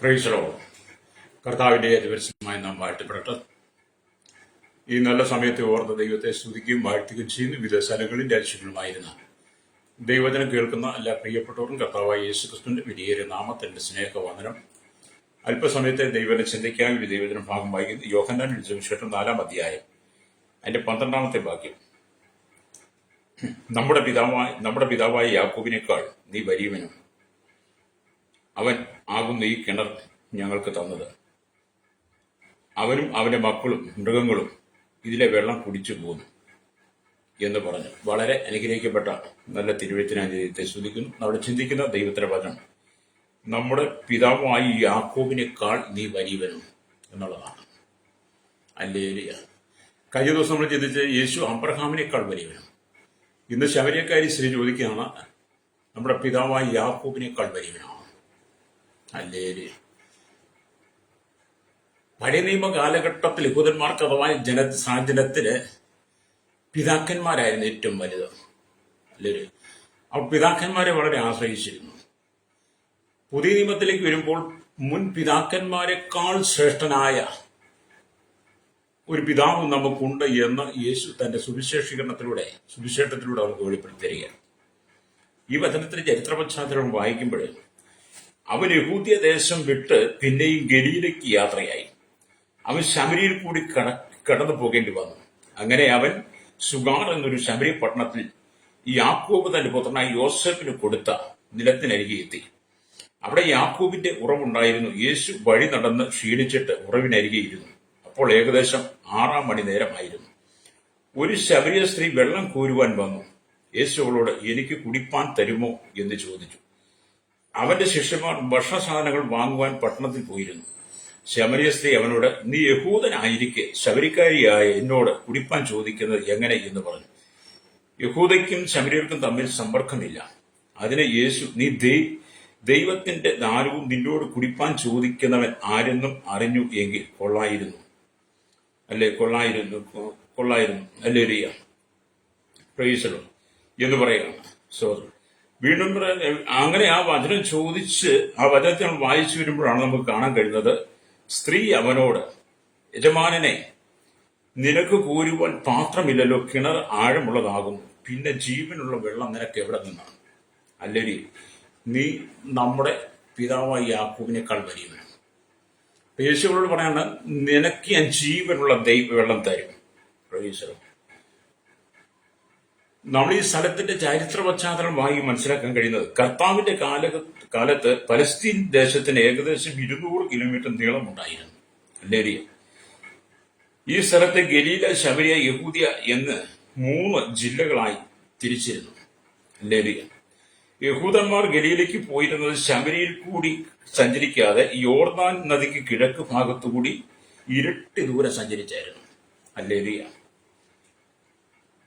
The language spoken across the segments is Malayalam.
Price the Lord. കർത്താവിന്റെ അതിപരിശുദ്ധമായ നാം വാഴ്ത്തപ്പെടട്ടെ. ഈ നല്ല സമയത്തെ ഓർത്ത് ദൈവത്തെ സ്തുതിക്കുകയും വാഴ്ത്തുകയും ചെയ്യുന്ന വിവിധ സ്ഥലങ്ങളിൽ രാജ്യങ്ങളുമായിരുന്ന ദൈവവചനം കേൾക്കുന്ന എല്ലാ പ്രിയപ്പെട്ടവർക്കും കർത്താവായ യേശുക്രിസ്തുവിന്റെ വിലയേറിയ നാമത്തിന്റെ സ്നേഹവന്ദനം. അല്പസമയത്തെ ദൈവനെ ചിന്തിക്കാൻ ദൈവവചനം ഭാഗം വായിക്കുന്നു. യോഹന്നാൻ സുവിശേഷം 4-ാം അധ്യായം അതിന്റെ 12-ാമത്തെ വാക്യം. നമ്മുടെ പിതാവായ യാക്കോബിനേക്കാൾ നീ വലിയവനും അവൻ ആകുന്ന ഈ കിണർ ഞങ്ങൾക്ക് തന്നത്. അവനും അവന്റെ മക്കളും മൃഗങ്ങളും ഇതിലെ വെള്ളം കുടിച്ചു പോന്നു എന്ന് പറഞ്ഞു. വളരെ അനുഗ്രഹിക്കപ്പെട്ട നല്ല തിരുവെഴുത്തിനായി ദൈവത്തെ സ്തുതിക്കുന്നു. അവിടെ ചിന്തിക്കുന്ന ദൈവത്തിന്റെ വചനം നമ്മുടെ പിതാവായി യാക്കോബിനേക്കാൾ നീ വലിയവനും എന്നുള്ളതാണ്. ഹല്ലേലൂയ. കഴിഞ്ഞ ദിവസം നമ്മൾ ചിന്തിച്ച് യേശു അബ്രഹാമിനേക്കാൾ വലിയവനും. ഇന്ന് ശമര്യക്കാരി സ്ത്രീ ചോദിക്കുകയാണ്, നമ്മുടെ പിതാവായി യാക്കോബിനേക്കാൾ വലിയവനാണ്. ഹല്ലേലൂയ. പഴയ നിയമ കാലഘട്ടത്തിൽ യഹൂദന്മാർക്ക് അഥവാ സാഹചര്യത്തില് പിതാക്കന്മാരായിരുന്നു ഏറ്റവും വലുത്. അല്ലേ? അവർ പിതാക്കന്മാരെ വളരെ ആശ്രയിച്ചിരുന്നു. പുതിയ നിയമത്തിലേക്ക് വരുമ്പോൾ മുൻ പിതാക്കന്മാരെക്കാൾ ശ്രേഷ്ഠനായ ഒരു പിതാവ് നമുക്കുണ്ട് എന്ന് യേശു തന്റെ സുവിശേഷത്തിലൂടെ നമുക്ക് വെളിപ്പെടുത്തി തരികയാണ്. ഈ വചനത്തിന്റെ ചരിത്ര പശ്ചാത്തലം വായിക്കുമ്പോൾ അവൻ യഹൂദ്യ ദേശം വിട്ട് പിന്നെയും ഗലീലയ്ക്ക് യാത്രയായി. അവൻ ശമരിയിൽ കൂടി കടന്നു പോകേണ്ടി വന്നു. അങ്ങനെ അവൻ സുഗാർ എന്നൊരു ശമരി പട്ടണത്തിൽ യാക്കോബ് തന്റെ പുത്രനായ യോസേഫിന് കൊടുത്ത നിലത്തിനരികെ എത്തി. അവിടെ യാക്കോബിന്റെ ഉറവുണ്ടായിരുന്നു. യേശു വഴി നടന്ന് ക്ഷീണിച്ചിട്ട് ഉറവിനരികെ ഇരുന്നു. അപ്പോൾ ഏകദേശം 6-ാം മണി നേരമായിരുന്നു. ഒരു ശമരിയ സ്ത്രീ വെള്ളം കോരുവാൻ വന്നു. യേശു അവളോട്, എനിക്ക് കുടിപ്പാൻ തരുമോ എന്ന് ചോദിച്ചു. അവന്റെ ശിഷ്യന്മാർ ഭക്ഷണ സാധനങ്ങൾ വാങ്ങുവാൻ പട്ടണത്തിൽ പോയിരുന്നു. ശമരിയ സ്ത്രീ അവനോട്, നീ യഹൂദനായിരിക്കെ ശബരിക്കാരിയായ എന്നോട് കുടിപ്പാൻ ചോദിക്കുന്നത് എങ്ങനെ എന്ന് പറഞ്ഞു. യഹൂദയ്ക്കും ശമരിയർക്കും തമ്മിൽ സമ്പർക്കമില്ല. അതിന് യേശു, നീ ദൈവത്തിന്റെ ദാനവും നിന്നോട് കുടിപ്പാൻ ചോദിക്കുന്നവൻ ആരെന്നും അറിഞ്ഞു എങ്കിൽ കൊള്ളായിരുന്നു ഹല്ലേലൂയ. പ്രൈസ് ദി ലോർഡ് എന്ന് പറയുകയാണ്. വീണ്ടും അങ്ങനെ ആ വചനം ചോദിച്ച് ആ വചനത്തെ നമ്മൾ വായിച്ചു വരുമ്പോഴാണ് നമുക്ക് കാണാൻ കഴിയുന്നത്, സ്ത്രീ അവനോട്, യജമാനനെ, നിനക്ക് കോരുവാൻ പാത്രമില്ലല്ലോ, കിണർ ആഴമുള്ളതാകുന്നു, പിന്നെ ജീവനുള്ള വെള്ളം നിനക്ക് എവിടെ നിന്നാണ്? അല്ലേരി, നീ നമ്മുടെ പിതാവായ യാക്കോബിനേക്കാൾ വലിയവനാണ്. യേശുവോട് പറയാണ്, നിനക്ക് ഞാൻ ജീവനുള്ള വെള്ളം തരും. Price the Lord. നമ്മൾ ഈ സ്ഥലത്തിന്റെ ചരിത്ര പശ്ചാത്തലം വാങ്ങി മനസ്സിലാക്കാൻ കഴിയുന്നത്, കർത്താവിന്റെ കാലത്ത് പലസ്തീൻ ദേശത്തിന് ഏകദേശം 200 കിലോമീറ്റർ നീളമുണ്ടായിരുന്നു. അല്ലേരിയ. ഈ സ്ഥലത്തെ ഗലീല, ശമരിയ, യഹൂദിയ എന്ന് 3 ജില്ലകളായി തിരിച്ചിരുന്നു. അല്ലേരിയ. യഹൂദന്മാർ ഗലീലയ്ക്ക് പോയിരുന്നത് ശമരിയിൽ കൂടി സഞ്ചരിക്കാതെ യോർദാൻ നദിക്ക് കിഴക്ക് ഭാഗത്തുകൂടി ഇരട്ടി ദൂരം സഞ്ചരിച്ചായിരുന്നു. അല്ലേരിയ.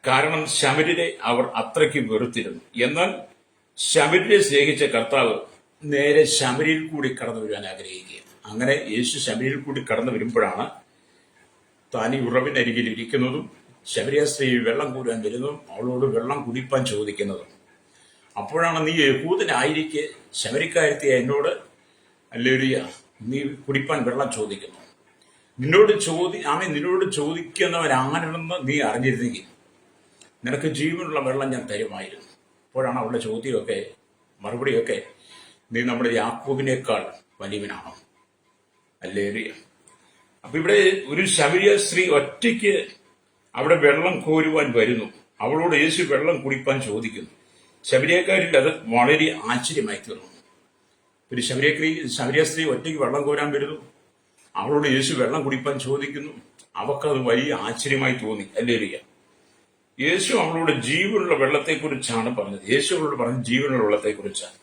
കാരണം ശമര്യരെ അവർ അത്രയ്ക്ക് വെറുത്തിരുന്നു. എന്നാൽ ശമര്യരെ സ്നേഹിച്ച കർത്താവ് നേരെ ശമരിയിൽ കൂടി കടന്നു വരുവാൻ ആഗ്രഹിക്കുകയാണ്. അങ്ങനെ യേശു ശമരിയിൽ കൂടി കടന്നു വരുമ്പോഴാണ് താൻ ഈ ഉറവിനരികിൽ ഇരിക്കുന്നതും ശമരിയ സ്ത്രീ വെള്ളം കോരാൻ വരുന്നതും അവളോട് വെള്ളം കുടിപ്പാൻ ചോദിക്കുന്നതും. അപ്പോഴാണ്, നീ യഹൂദനായിരിക്കെ ശമരിക്കാരത്തിയ എന്നോട്, ഹല്ലേലൂയ, നീ കുടിപ്പാൻ വെള്ളം ചോദിക്കുന്നു. നിന്നോട് ചോദിക്കുന്നവൻ ആരെന്ന് നീ അറിഞ്ഞിരുന്നെങ്കിൽ നിനക്ക് ജീവനുള്ള വെള്ളം ഞാൻ തരുമായിരുന്നു. അപ്പോഴാണ് അവളുടെ ചോദ്യമൊക്കെ മറുപടിയൊക്കെ, നീ നമ്മുടെ യാക്കോബിനേക്കാൾ വലിയവനാണോ? ഹല്ലേലൂയ. അപ്പൊ ഇവിടെ ഒരു ശമരിയ സ്ത്രീ ഒറ്റയ്ക്ക് അവിടെ വെള്ളം കോരുവാൻ വരുന്നു. അവളോട് യേശു വെള്ളം കുടിപ്പാൻ ചോദിക്കുന്നു. ശമരിയക്കാരിൽ അത് വളരെ ആശ്ചര്യമായി തീർന്നു. ഒരു ശമരിയ സ്ത്രീ ഒറ്റയ്ക്ക് വെള്ളം കോരാൻ വരുന്നു. അവളോട് യേശു വെള്ളം കുടിപ്പാൻ ചോദിക്കുന്നു. അവക്കത് വലിയ ആശ്ചര്യമായി തോന്നി. ഹല്ലേലൂയ. യേശു അവളോട് ജീവനുള്ള വെള്ളത്തെക്കുറിച്ചാണ് പറഞ്ഞത്. യേശു അവളോട് പറഞ്ഞ ജീവനുള്ള വെള്ളത്തെക്കുറിച്ചാണ്.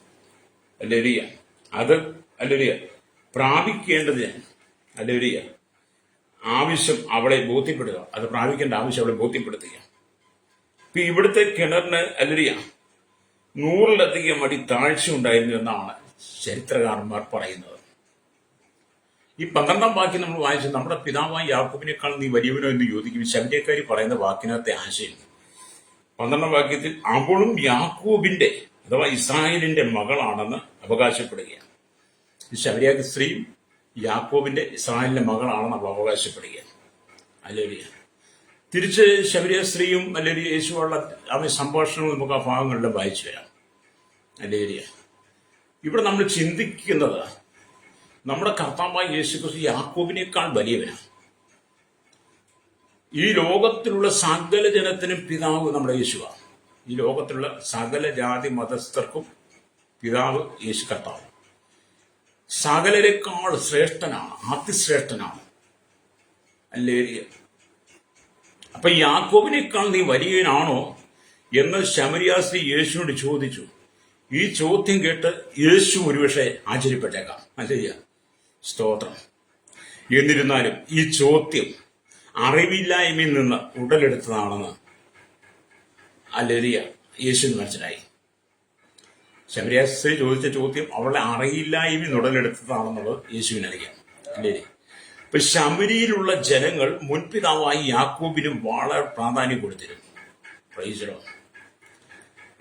ഹല്ലേലൂയ. അത് ഹല്ലേലൂയ പ്രാപിക്കേണ്ടതിന് ഹല്ലേലൂയ ആവശ്യം അവളെ ബോധ്യപ്പെടുക. അത് പ്രാപിക്കേണ്ട ആവശ്യം അവളെ ബോധ്യപ്പെടുത്തുക. ഇപ്പൊ ഇവിടുത്തെ കിണറിന് ഹല്ലേലൂയ 100-ലധികം അടി താഴ്ച ഉണ്ടായിരുന്നു എന്നാണ് ചരിത്രകാരന്മാർ പറയുന്നത്. ഈ 12-ാം വാക്യം നമ്മൾ വായിച്ചു, നമ്മുടെ പിതാവായ യാക്കോബിനേക്കാൾ നീ വലിയവനോ എന്ന് ചോദിക്കും. ശമര്യക്കാരി പറയുന്ന വാക്കിനകത്തെ ആശയം 12-ാം വാക്യത്തിൽ അവളും യാക്കോബിന്റെ അഥവാ ഇസ്രായേലിന്റെ മകളാണെന്ന് അവകാശപ്പെടുകയാണ്. ഈ ശമരിയ സ്ത്രീയും യാക്കോബിന്റെ ഇസ്രായേലിന്റെ മകളാണെന്ന് അവൾ അവകാശപ്പെടുക. ഹല്ലേലൂയ. തിരിച്ച് ശമരിയ സ്ത്രീയും അല്ലെങ്കിൽ യേശുവുള്ള അവൻ സംഭാഷണങ്ങൾ നമുക്ക് ആ ഭാഗങ്ങളിലും വായിച്ചു വരാം. ഹല്ലേലൂയ. ഇവിടെ നമ്മൾ ചിന്തിക്കുന്നത് നമ്മുടെ കർത്താവായ യേശുക്രിസ്തു യാക്കോബിനേക്കാൾ വലിയവനാണ്. ഈ ലോകത്തിലുള്ള സകല ജനത്തിനും പിതാവ് നമ്മുടെ യേശുവാണ്. ഈ ലോകത്തിലുള്ള സകല ജാതി മതസ്ഥർക്കും പിതാവ് യേശു കർത്താവ്. സകലരെക്കാൾ ശ്രേഷ്ഠനാണ്, അതിശ്രേഷ്ഠനാണ്. ഹല്ലേലൂയ. അപ്പൊ യാക്കോബിനേക്കാൾ നീ വലിയവനാണോ എന്ന് ശമരിയ സ്ത്രീ യേശുവിനോട് ചോദിച്ചു. ഈ ചോദ്യം കേട്ട് യേശു ഒരുപക്ഷെ ആശ്ചര്യപ്പെട്ടേക്കാം. ഹല്ലേലൂയ. സ്തോത്രം. എന്നിരുന്നാലും ഈ ചോദ്യം അറിവില്ലായ്മയിൽ നിന്ന് ഉടലെടുത്തതാണെന്ന് ഹല്ലേലൂയ യേശുവിന് മനസ്സിലായി. ശമരിയ സ്ത്രീ ചോദിച്ച ചോദ്യം അവളെ അറിയില്ലായ്മയിൽ ഉടലെടുത്തതാണെന്നുള്ളത് യേശുവിനറിയാം. ഹല്ലേലൂയ. ഇപ്പൊ ശമരിയിലുള്ള ജനങ്ങൾ മുൻപിതാവായി യാക്കോബിനും വളരെ പ്രാധാന്യം കൊടുത്തിരുന്നു. Price the Lord.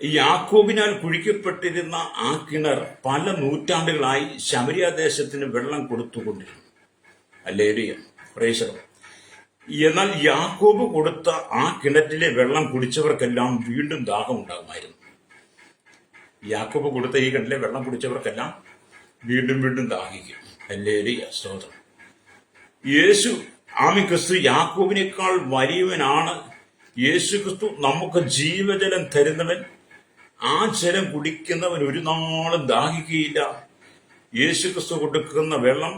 ഈ യാക്കോബിനാൽ കുഴിക്കപ്പെട്ടിരുന്ന ആ കിണർ പല നൂറ്റാണ്ടുകളായി ശമരിയ ദേശത്തിന് വെള്ളം കൊടുത്തുകൊണ്ടിരുന്നു. ഹല്ലേലൂയ. Price the Lord. എന്നാൽ യാക്കോബ് കൊടുത്ത ആ കിണറ്റിലെ വെള്ളം കുടിച്ചവർക്കെല്ലാം വീണ്ടും ദാഹം ഉണ്ടാകുമായിരുന്നു. യാക്കോബ് കൊടുത്ത ഈ കിണറ്റിലെ വെള്ളം കുടിച്ചവർക്കെല്ലാം വീണ്ടും വീണ്ടും ദാഹിക്കും. ഹല്ലേലൂയ. സ്തോത്രം. യേശു ക്രിസ്തു യാക്കോബിനേക്കാൾ വലിയവനാണ്. യേശു ക്രിസ്തു നമുക്ക് ജീവജലം തരുന്നവൻ. ആ ജലം കുടിക്കുന്നവൻ ഒരു നാളും ദാഹിക്കുകയില്ല. യേശു ക്രിസ്തു കൊടുക്കുന്ന വെള്ളം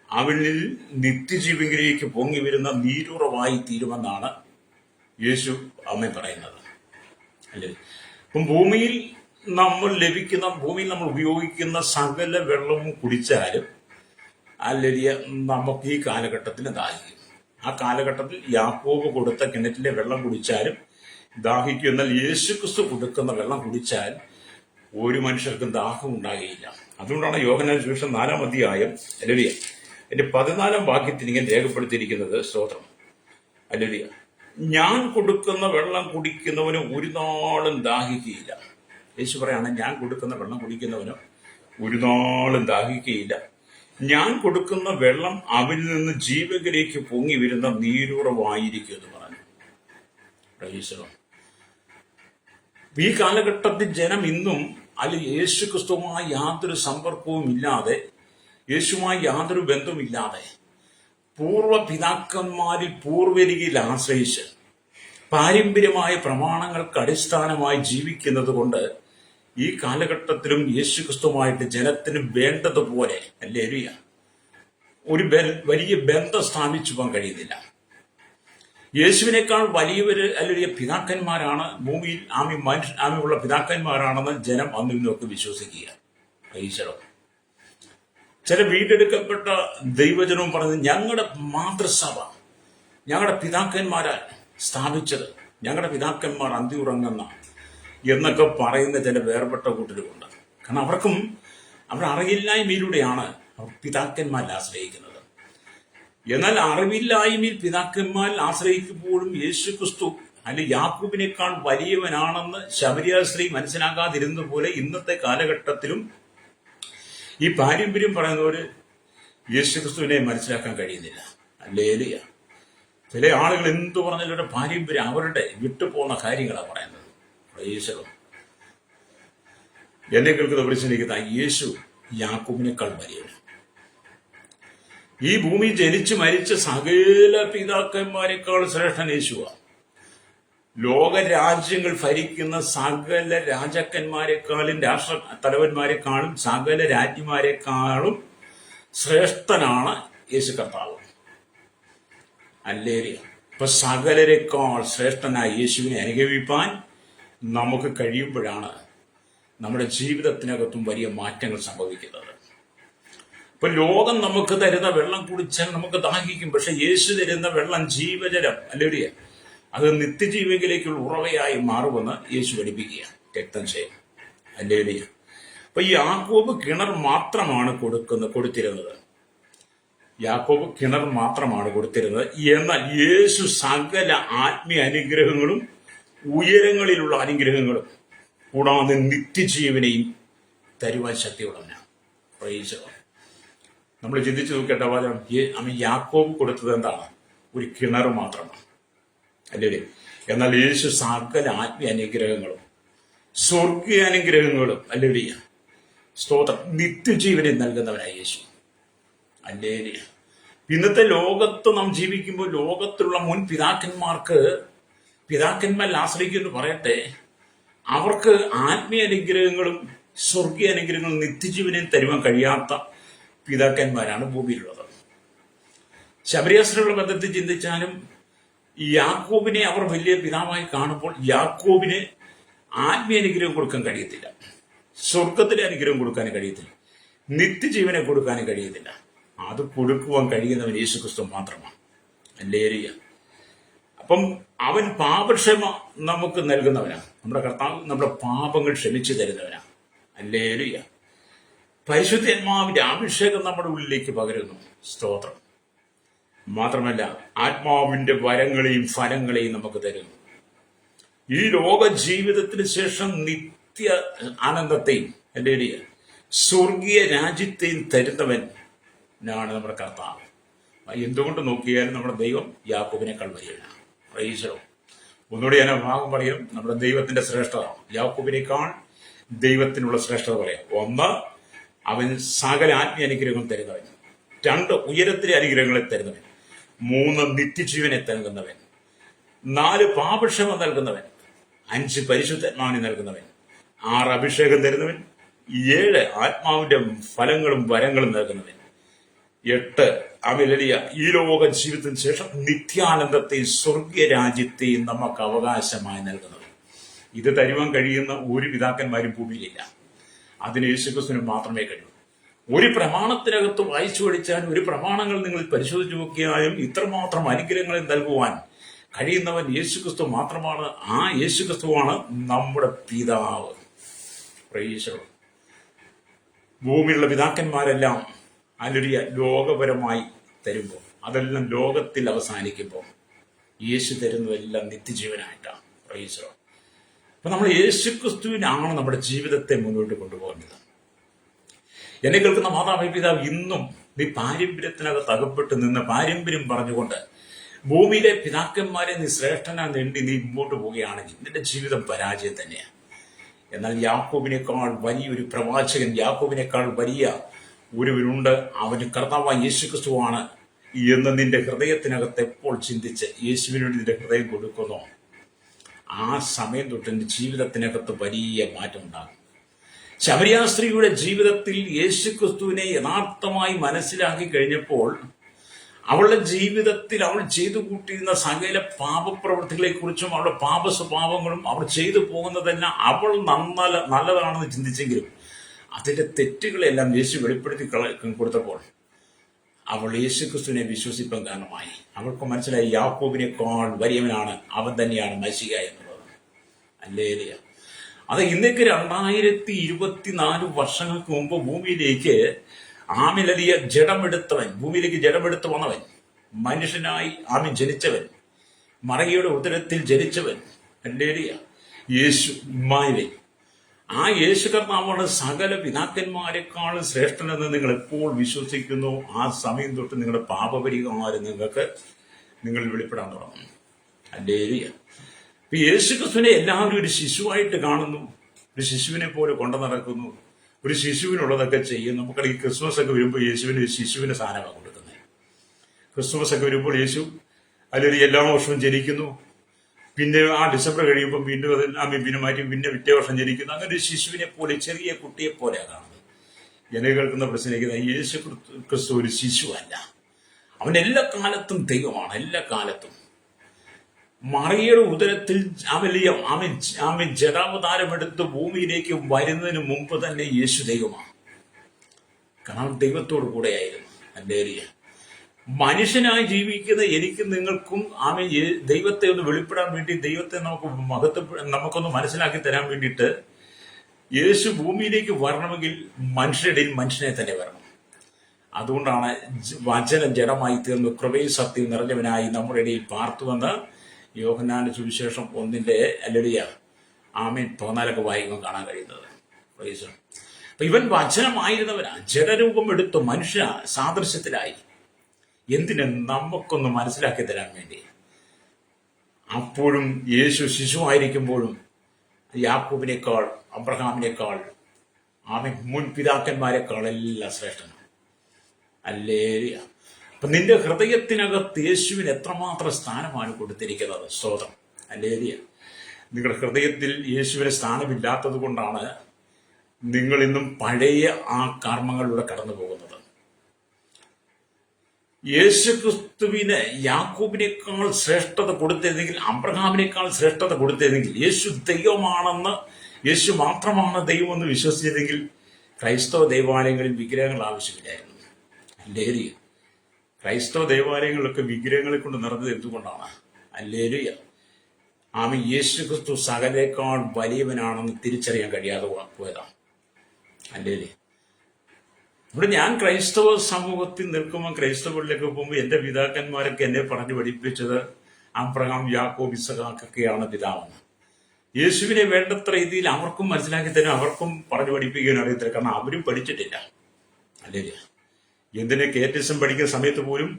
അവനിൽ നിത്യജീവനിലേക്ക് പൊങ്ങി വരുന്ന നീരുറവായി തീരുമെന്നാണ് യേശു പറയുന്നത്. അല്ലേ? അപ്പം ഭൂമിയിൽ നമ്മൾ ഉപയോഗിക്കുന്ന സകല വെള്ളവും കുടിച്ചാലും അല്ലെങ്കിൽ നമുക്ക് ഈ കാലഘട്ടത്തിൽ ദാഹിക്കും. ആ കാലഘട്ടത്തിൽ യാക്കോബ് കൊടുത്ത കിണറ്റിലെ വെള്ളം കുടിച്ചാലും ദാഹിക്കും. എന്നാൽ യേശു ക്രിസ്തു കൊടുക്കുന്ന വെള്ളം കുടിച്ചാൽ ഒരു മനുഷ്യർക്കും ദാഹം ഉണ്ടാകുകയില്ല. അതുകൊണ്ടാണ് യോഹന്നാൻ സുവിശേഷം 4-ാം അധ്യായം ഹല്ലേലൂയ എന്റെ 14-ാം വാക്യത്തിൽ ഇങ്ങനെ രേഖപ്പെടുത്തിയിരിക്കുന്നത്. സ്തോത്രം. ഹല്ലേലൂയ. ഞാൻ കൊടുക്കുന്ന വെള്ളം കുടിക്കുന്നവന് ഒരു നാളും ദാഹിക്കുകയില്ല. യേശു പറയാണ്, ഞാൻ കൊടുക്കുന്ന വെള്ളം കുടിക്കുന്നവന് ഒരു നാളും ദാഹിക്കുകയില്ല. ഞാൻ കൊടുക്കുന്ന വെള്ളം അവനിൽ നിന്ന് ജീവനിലേക്ക് പൊങ്ങി വരുന്ന നീരുറവായിരിക്കും എന്ന് പറഞ്ഞു. ഈ കാലഘട്ടത്തിൽ ജനം ഇന്നും യേശു ക്രിസ്തുവുമായി യാതൊരു സമ്പർക്കവും ഇല്ലാതെ, യേശുവുമായി യാതൊരു ബന്ധവുമില്ലാതെ പൂർവ്വരികിൽ ആശ്രയിച്ച് പാരമ്പര്യമായ പ്രമാണങ്ങൾക്ക് അടിസ്ഥാനമായി ജീവിക്കുന്നത് കൊണ്ട് ഈ കാലഘട്ടത്തിലും യേശു ക്രിസ്തുവുമായിട്ട് ജനത്തിന് വേണ്ടതുപോലെ ഹല്ലേലൂയ ഒരു വലിയ ബന്ധം സ്ഥാപിച്ചു പോകാൻ കഴിയുന്നില്ല. യേശുവിനേക്കാൾ വലിയവര് അല്ലെങ്കിൽ പിതാക്കന്മാരാണ് ഭൂമിയിൽ ആമിയുള്ള പിതാക്കന്മാരാണെന്ന് ജനം അന്നും ഇന്നൊക്കെ വിശ്വസിക്കുക. ഈശ്വരോ ചില വീണ്ടെടുക്കപ്പെട്ട ദൈവജനവും പറഞ്ഞത് ഞങ്ങളുടെ മാതൃസഭ ഞങ്ങളുടെ പിതാക്കന്മാരാൽ സ്ഥാപിച്ചത്, ഞങ്ങളുടെ പിതാക്കന്മാർ അന്തിയുറങ്ങുന്ന എന്നൊക്കെ പറയുന്ന ചില വേർപെട്ട കൂട്ടരുമുണ്ട്. കാരണം അവർ അറിയില്ലായ്മയിലൂടെയാണ് അവർ പിതാക്കന്മാരിൽ ആശ്രയിക്കുന്നത്. എന്നാൽ അറിവില്ലായ്മയിൽ പിതാക്കന്മാരിൽ ആശ്രയിക്കുമ്പോഴും യേശു ക്രിസ്തു അല്ലെങ്കിൽ യാക്കോബിനേക്കാൾ വലിയവനാണെന്ന് ശമരിയ സ്ത്രീ മനസ്സിലാക്കാതിരുന്ന പോലെ ഇന്നത്തെ കാലഘട്ടത്തിലും ഈ പാരമ്പര്യം പറയുന്നവര് യേശു ക്രിസ്തുവിനെ മനസ്സിലാക്കാൻ കഴിയുന്നില്ല. ഹല്ലേലൂയ. ചില ആളുകൾ എന്തു പറഞ്ഞാലും അവരുടെ പാരമ്പര്യം അവരുടെ വിട്ടുപോകുന്ന കാര്യങ്ങളാണ് പറയുന്നത്. ഈശ്വരം എന്നെ കേൾക്കുന്ന പ്രശ്നിക്കുന്ന യേശു യാക്കോബിനേക്കാൾ വലിയവൻ. ഈ ഭൂമി ജനിച്ചു മരിച്ച സകല പിതാക്കന്മാരെക്കാൾ ശ്രേഷ്ഠൻ യേശുവാണ്. ലോകരാജ്യങ്ങൾ ഭരിക്കുന്ന സകല രാജാക്കന്മാരെക്കാളും രാഷ്ട്ര തലവന്മാരെക്കാളും സകല രാജ്ഞിമാരെക്കാളും ശ്രേഷ്ഠനാണ് യേശു കർത്താവ്. ഹല്ലേലൂയ. ഇപ്പൊ സകലരെക്കാൾ ശ്രേഷ്ഠനായ യേശുവിനെ അനുഗമിപ്പാൻ നമുക്ക് കഴിയുമ്പോഴാണ് നമ്മുടെ ജീവിതത്തിനകത്തും വലിയ മാറ്റങ്ങൾ സംഭവിക്കുന്നത്. ഇപ്പൊ ലോകം നമുക്ക് തരുന്ന വെള്ളം കുടിച്ചാൽ നമുക്ക് ദാഹിക്കും. പക്ഷെ യേശു തരുന്ന വെള്ളം ജീവജലം ഹല്ലേലൂയ, അത് നിത്യജീവനിലേക്കുള്ള ഉറവയായി മാറുമെന്ന് യേശു പഠിപ്പിക്കുക. രക്തം ചെയ്യും. ഹല്ലേലൂയ. അപ്പൊ യാക്കോബ് കിണർ മാത്രമാണ് കൊടുത്തിരുന്നത്. യാക്കോബ് കിണർ മാത്രമാണ് കൊടുത്തിരുന്നത്. എന്നാൽ യേശു സകല ആത്മീയ അനുഗ്രഹങ്ങളും ഉയരങ്ങളിലുള്ള അനുഗ്രഹങ്ങളും കൂടാതെ നിത്യജീവനെയും തരുവാൻ ശക്തിയുള്ളവനാണ്. Price the Lord. നമ്മൾ ചിന്തിച്ചു നോക്കേണ്ട വാചകം അവൻ യാക്കോബ് കൊടുത്തത് എന്താണ്? ഒരു കിണർ മാത്രമാണ്, അല്ലേ? എന്നാൽ യേശു സകല ആത്മീയ അനുഗ്രഹങ്ങളും സ്വർഗീയ അനുഗ്രഹങ്ങളും, അല്ലേ? സ്തോത്രം, നിത്യജീവനെ നൽകുന്നവനായ യേശു, അല്ലേ? ഇന്നത്തെ ലോകത്ത് നാം ജീവിക്കുമ്പോൾ ലോകത്തിലുള്ള മുൻ പിതാക്കന്മാരിൽ ആശ്രയിക്കുമെന്ന് പറയട്ടെ, അവർക്ക് ആത്മീയ അനുഗ്രഹങ്ങളും സ്വർഗീയ അനുഗ്രഹങ്ങളും നിത്യജീവനെയും തരുവാൻ കഴിയാത്ത പിതാക്കന്മാരാണ് ഭൂമിയിലുള്ളത്. ശബരിയാസ്ത്രകളുടെ ബന്ധത്തിൽ ചിന്തിച്ചാലും യാക്കോബിനെ അവർ വലിയ പിതാവായി കാണുമ്പോൾ യാക്കോബിന് ആത്മീയ അനുഗ്രഹം കൊടുക്കാൻ കഴിയത്തില്ല, സ്വർഗത്തിലെ അനുഗ്രഹം കൊടുക്കാൻ കഴിയത്തില്ല, നിത്യജീവനെ കൊടുക്കാൻ കഴിയത്തില്ല. അത് കൊടുക്കുവാൻ കഴിയുന്നവൻ യേശുക്രിസ്തു മാത്രമാണ്, ഹല്ലേലൂയ. അപ്പം അവൻ പാപക്ഷമ നമുക്ക് നൽകുന്നവനാണ്. നമ്മുടെ കർത്താവ് നമ്മുടെ പാപങ്ങൾ ക്ഷമിച്ചു തരുന്നവനാണ്, ഹല്ലേലൂയ. പരിശുദ്ധാത്മാവിന്റെ അഭിഷേകം നമ്മുടെ ഉള്ളിലേക്ക് പകരുന്നു, സ്തോത്രം. മാത്രമല്ല ആത്മാവിന്റെ വരങ്ങളെയും ഫലങ്ങളെയും നമുക്ക് തരുന്നു. ഈ ലോക ജീവിതത്തിന് ശേഷം നിത്യ ആനന്ദത്തെയും, ഹല്ലേലൂയ, സ്വർഗീയ രാജ്യത്തെയും തരുന്നവനാണ് നമ്മുടെ കർത്താവ്. എന്തുകൊണ്ട് നോക്കിയാലും നമ്മുടെ ദൈവം യാക്കോബിനേക്കാൾ വലിയവനാണ്. Praise the Lord. ഒന്നുകൂടി ഞാൻ ഭാഗം പറയും, നമ്മുടെ ദൈവത്തിന്റെ ശ്രേഷ്ഠത, യാക്കോബിനേക്കാൾ ദൈവത്തിനുള്ള ശ്രേഷ്ഠത പറയാം. ഒന്ന്, അവൻ സകല ആത്മീയ അനുഗ്രഹം തരുന്നവൻ. രണ്ട്, ഉയരത്തിലെ അനുഗ്രഹങ്ങളെ തരുന്നവൻ. മൂന്ന്, നിത്യജീവനെ നൽകുന്നവൻ. നാല്, പാപക്ഷമ നൽകുന്നവൻ. അഞ്ച്, പരിശുദ്ധാത്മാവിനെ നൽകുന്നവൻ. ആറ്, അഭിഷേകം തരുന്നവൻ. ഏഴ്, ആത്മാവിന്റെ ഫലങ്ങളും വരങ്ങളും നൽകുന്നവൻ. എട്ട്, ഹല്ലേലൂയ, ഈ ലോക ജീവിതത്തിന് ശേഷം നിത്യാനന്ദത്തെയും സ്വർഗീയ രാജ്യത്തെയും നമുക്ക് അവകാശമായി നൽകുന്നവൻ. ഇത് തരുവാൻ കഴിയുന്ന ഒരു പിതാക്കന്മാരും ഭൂമിയിലില്ല. അതിന് യേശുക്രിസ്തുവിന് മാത്രമേ കഴിയൂ. ഒരു പ്രമാണത്തിനകത്ത് വായിച്ചു പഠിച്ചാൽ, ഒരു പ്രമാണങ്ങൾ നിങ്ങൾ പരിശോധിച്ചു നോക്കിയാലും ഇത്രമാത്രം അനുഗ്രഹങ്ങളിൽ നൽകുവാൻ കഴിയുന്നവൻ യേശുക്രിസ്തു മാത്രമാണ്. ആ യേശുക്രിസ്തുവാണ് നമ്മുടെ പിതാവ്. Praise the Lord. ഭൂമിയിലുള്ള പിതാക്കന്മാരെല്ലാം ഹല്ലേലൂയ ലോകപരമായി തരുമ്പോൾ, അതെല്ലാം ലോകത്തിൽ അവസാനിക്കുമ്പോൾ യേശു തരുന്നതെല്ലാം നിത്യജീവനായിട്ടാണ്. Praise the Lord. അപ്പൊ നമ്മൾ യേശുക്രിസ്തുവിനാണ് നമ്മുടെ ജീവിതത്തെ മുന്നോട്ട് കൊണ്ടുപോകുന്നത്. എന്നെ കേൾക്കുന്ന മാതാപിതാവ്, ഇന്നും നീ പാരമ്പര്യത്തിനകത്ത് അകപ്പെട്ട് നിന്ന് പാരമ്പര്യം പറഞ്ഞുകൊണ്ട് ഭൂമിയിലെ പിതാക്കന്മാരെ നീ ശ്രേഷ്ഠനാ നേണ്ടി നീ മുമ്പോട്ട് പോവുകയാണെങ്കിൽ നിന്റെ ജീവിതം പരാജയം തന്നെയാണ്. എന്നാൽ യാക്കോബിനേക്കാൾ വലിയൊരു പ്രവാചകൻ, യാക്കോബിനേക്കാൾ വലിയ ഒരുവനുണ്ട്. അവന് കർത്താവായ യേശുക്രിസ്തുവാണ് എന്ന് നിന്റെ ഹൃദയത്തിനകത്ത് എപ്പോൾ ചിന്തിച്ച് യേശുവിന് വേണ്ടി നിന്റെ ഹൃദയം കൊടുക്കുന്നോ, ആ സമയം തൊട്ട് നിന്റെ ജീവിതത്തിനകത്ത് വലിയ മാറ്റം ഉണ്ടാകും. ശമരിയാസ്ത്രീയുടെ ജീവിതത്തിൽ യേശുക്രിസ്തുവിനെ യഥാർത്ഥമായി മനസ്സിലാക്കി കഴിഞ്ഞപ്പോൾ അവളുടെ ജീവിതത്തിൽ അവൾ ചെയ്തു കൂട്ടിയിരുന്ന സകല പാപപ്രവൃത്തികളെ കുറിച്ചും അവളുടെ പാപ സ്വഭാവങ്ങളും അവൾ ചെയ്തു പോകുന്നതെല്ലാം അവൾ നല്ലതാണെന്ന് ചിന്തിച്ചെങ്കിലും അതിന്റെ തെറ്റുകളെല്ലാം യേശു വെളിപ്പെടുത്തി കൊടുത്തപ്പോൾ അവൾ യേശുക്രിസ്തുവിനെ വിശ്വസിപ്പാൻ കാരണമായി. അവൾക്ക് മനസ്സിലായി യാക്കോബിനേക്കാൾ വലിയവനാണ്, അവൻ തന്നെയാണ് മശിഹ എന്നുള്ളത്. ഹല്ലേലൂയ. അത് ഇന്നേക്ക് 2024 വർഷങ്ങൾക്ക് മുമ്പ് ഭൂമിയിലേക്ക് ആമിലലിയ ഭൂമിയിലേക്ക് ജഡമെടുത്ത് വന്നവൻ, മനുഷ്യനായി ആമി ജനിച്ചവൻ, മറിയയുടെ ഉദരത്തിൽ ജനിച്ചവൻ, ഹല്ലേലൂയ, യേശു ഇമ്മാനുവേൽ. ആ യേശു കർത്താവാണ് സകല പിതാക്കന്മാരെക്കാളും ശ്രേഷ്ഠനെന്ന് നിങ്ങൾ എപ്പോൾ വിശ്വസിക്കുന്നു, ആ സമയം തൊട്ട് നിങ്ങളുടെ പാപപരിഹാരം നിങ്ങൾ വെളിപ്പെടാൻ തുടങ്ങും. ഹല്ലേലൂയ. ഇപ്പൊ യേശു ക്രിസ്തുവിനെ എല്ലാവരും ഒരു ശിശുവായിട്ട് കാണുന്നു, ഒരു ശിശുവിനെ പോലെ കൊണ്ടു നടക്കുന്നു, ഒരു ശിശുവിനുള്ളതൊക്കെ ചെയ്യും. നമുക്കറിയാം, ക്രിസ്മസ് ഒക്കെ വരുമ്പോൾ യേശുവിന് ഒരു ശിശുവിന് സാധനമാണ് കൊടുക്കുന്നത്. ക്രിസ്മസ് ഒക്കെ വരുമ്പോൾ യേശു അല്ലെങ്കിൽ എല്ലാ വർഷവും ജനിക്കുന്നു, പിന്നെ ആ ഡിസംബർ കഴിയുമ്പോൾ വീണ്ടും പിന്നെ മാറ്റി പിന്നെ പിറ്റേ വർഷം ജനിക്കുന്നു. അങ്ങനെ ഒരു ശിശുവിനെ പോലെ, ചെറിയ കുട്ടിയെ പോലെയാണ് കാണുന്നത്. ജനം കേൾക്കുന്ന പ്രശ്നിക്കുന്ന യേശു ക്രിസ്തു ഒരു ശിശുവല്ല, അവൻ എല്ലാ കാലത്തും ദൈവമാണ്. എല്ലാ കാലത്തും മറിയയുടെ ഉദരത്തിൽ അവൻ ജഡാവതാരമെടുത്ത് ഭൂമിയിലേക്ക് വരുന്നതിന് മുമ്പ് തന്നെ യേശു ദൈവമാണ്. കാരണം ദൈവത്തോടു കൂടെയായിരുന്നു. ഹല്ലേലൂയ. മനുഷ്യനായി ജീവിക്കുന്ന എനിക്കും നിങ്ങൾക്കും ദൈവത്തെ ഒന്ന് വെളിപ്പെടാൻ വേണ്ടി, ദൈവത്തെ നമുക്കൊന്ന് മനസ്സിലാക്കി തരാൻ വേണ്ടിയിട്ട് യേശു ഭൂമിയിലേക്ക് വരണമെങ്കിൽ മനുഷ്യരുടെ മനുഷ്യനെ തന്നെ വരണം. അതുകൊണ്ടാണ് വചനം ജഡമായി തീർന്നു കൃപയും സത്യം നിറഞ്ഞവനായി നമ്മുടെ ഇടയിൽ പാർത്തുവെന്ന് യോഹന്നാന്റെ സുവിശേഷം 1 ഹല്ലേലൂയ 14 വായിക്കുമ്പോൾ കാണാൻ കഴിയുന്നത്. ഇവൻ വചനമായിരുന്നവനാ, ജഡരൂപം എടുത്തു മനുഷ്യ സാദൃശ്യത്തിലായി. എന്തിന്? നമുക്കൊന്ന് മനസ്സിലാക്കി തരാൻ വേണ്ടി. അപ്പോഴും യേശു ശിശുവായിരിക്കുമ്പോഴും യാക്കോബിനേക്കാൾ, അബ്രഹാമിനേക്കാൾ, ആമേൻ, മുൻ പിതാക്കന്മാരെക്കാൾ എല്ലാം ശ്രേഷ്ഠനാണ്. ഹല്ലേലൂയ. അപ്പൊ നിന്റെ ഹൃദയത്തിനകത്ത് യേശുവിന് എത്രമാത്രം സ്ഥാനമാണ് കൊടുത്തിരിക്കുന്നത്. സ്തോത്രം. ഹല്ലേലൂയ. നിങ്ങളുടെ ഹൃദയത്തിൽ യേശുവിന് സ്ഥാനമില്ലാത്തത് കൊണ്ടാണ് നിങ്ങൾ ഇന്നും പഴയ ആ കർമ്മങ്ങളിലൂടെ കടന്നു പോകുന്നത്. യേശുക്രിസ്തുവിന് യാക്കോബിനേക്കാൾ ശ്രേഷ്ഠത കൊടുത്തിരുന്നെങ്കിൽ, അബ്രഹാമിനേക്കാൾ ശ്രേഷ്ഠത കൊടുത്തിരുന്നെങ്കിൽ, യേശു ദൈവമാണെന്ന്, യേശു മാത്രമാണ് ദൈവമെന്ന് വിശ്വസിച്ചിരുന്നെങ്കിൽ ക്രൈസ്തവ ദേവാലയങ്ങളിൽ വിഗ്രഹങ്ങൾ ആവശ്യമില്ലായിരുന്നു. ഹല്ലേലൂയ. ക്രൈസ്തവ ദേവാലയങ്ങളിലൊക്കെ വിഗ്രഹങ്ങളെ കൊണ്ട് നിറഞ്ഞത് എന്തുകൊണ്ടാണ്? ഹല്ലേലൂയ. ആമേൻ. യേശുക്രിസ്തു സകലേക്കാൾ വലിയവനാണെന്ന് തിരിച്ചറിയാൻ കഴിയാതെ പോയതാണ്. ഹല്ലേലൂയ. ഇവിടെ ഞാൻ ക്രൈസ്തവ സമൂഹത്തിൽ നിൽക്കുമ്പോൾ, ക്രൈസ്തവരിലേക്ക് പോകുമ്പോൾ എൻ്റെ പിതാക്കന്മാരൊക്കെ എന്നെ പറഞ്ഞു പഠിപ്പിച്ചത് അബ്രഹാം, യാക്കോബ്, ഇസഹാക്കൊക്കെയാണ് പിതാവെന്ന്. യേശുവിനെ വേണ്ടത്ര രീതിയിൽ അവർക്കും മനസ്സിലാക്കി തരാൻ, അവർക്കും പറഞ്ഞു പഠിപ്പിക്കാൻ അറിയത്തില്ല. കാരണം അവരും പഠിച്ചിട്ടില്ല. ഹല്ലേലൂയ. എന്തിനെ കേറ്റിസം പഠിക്കുന്ന സമയത്ത് പോലും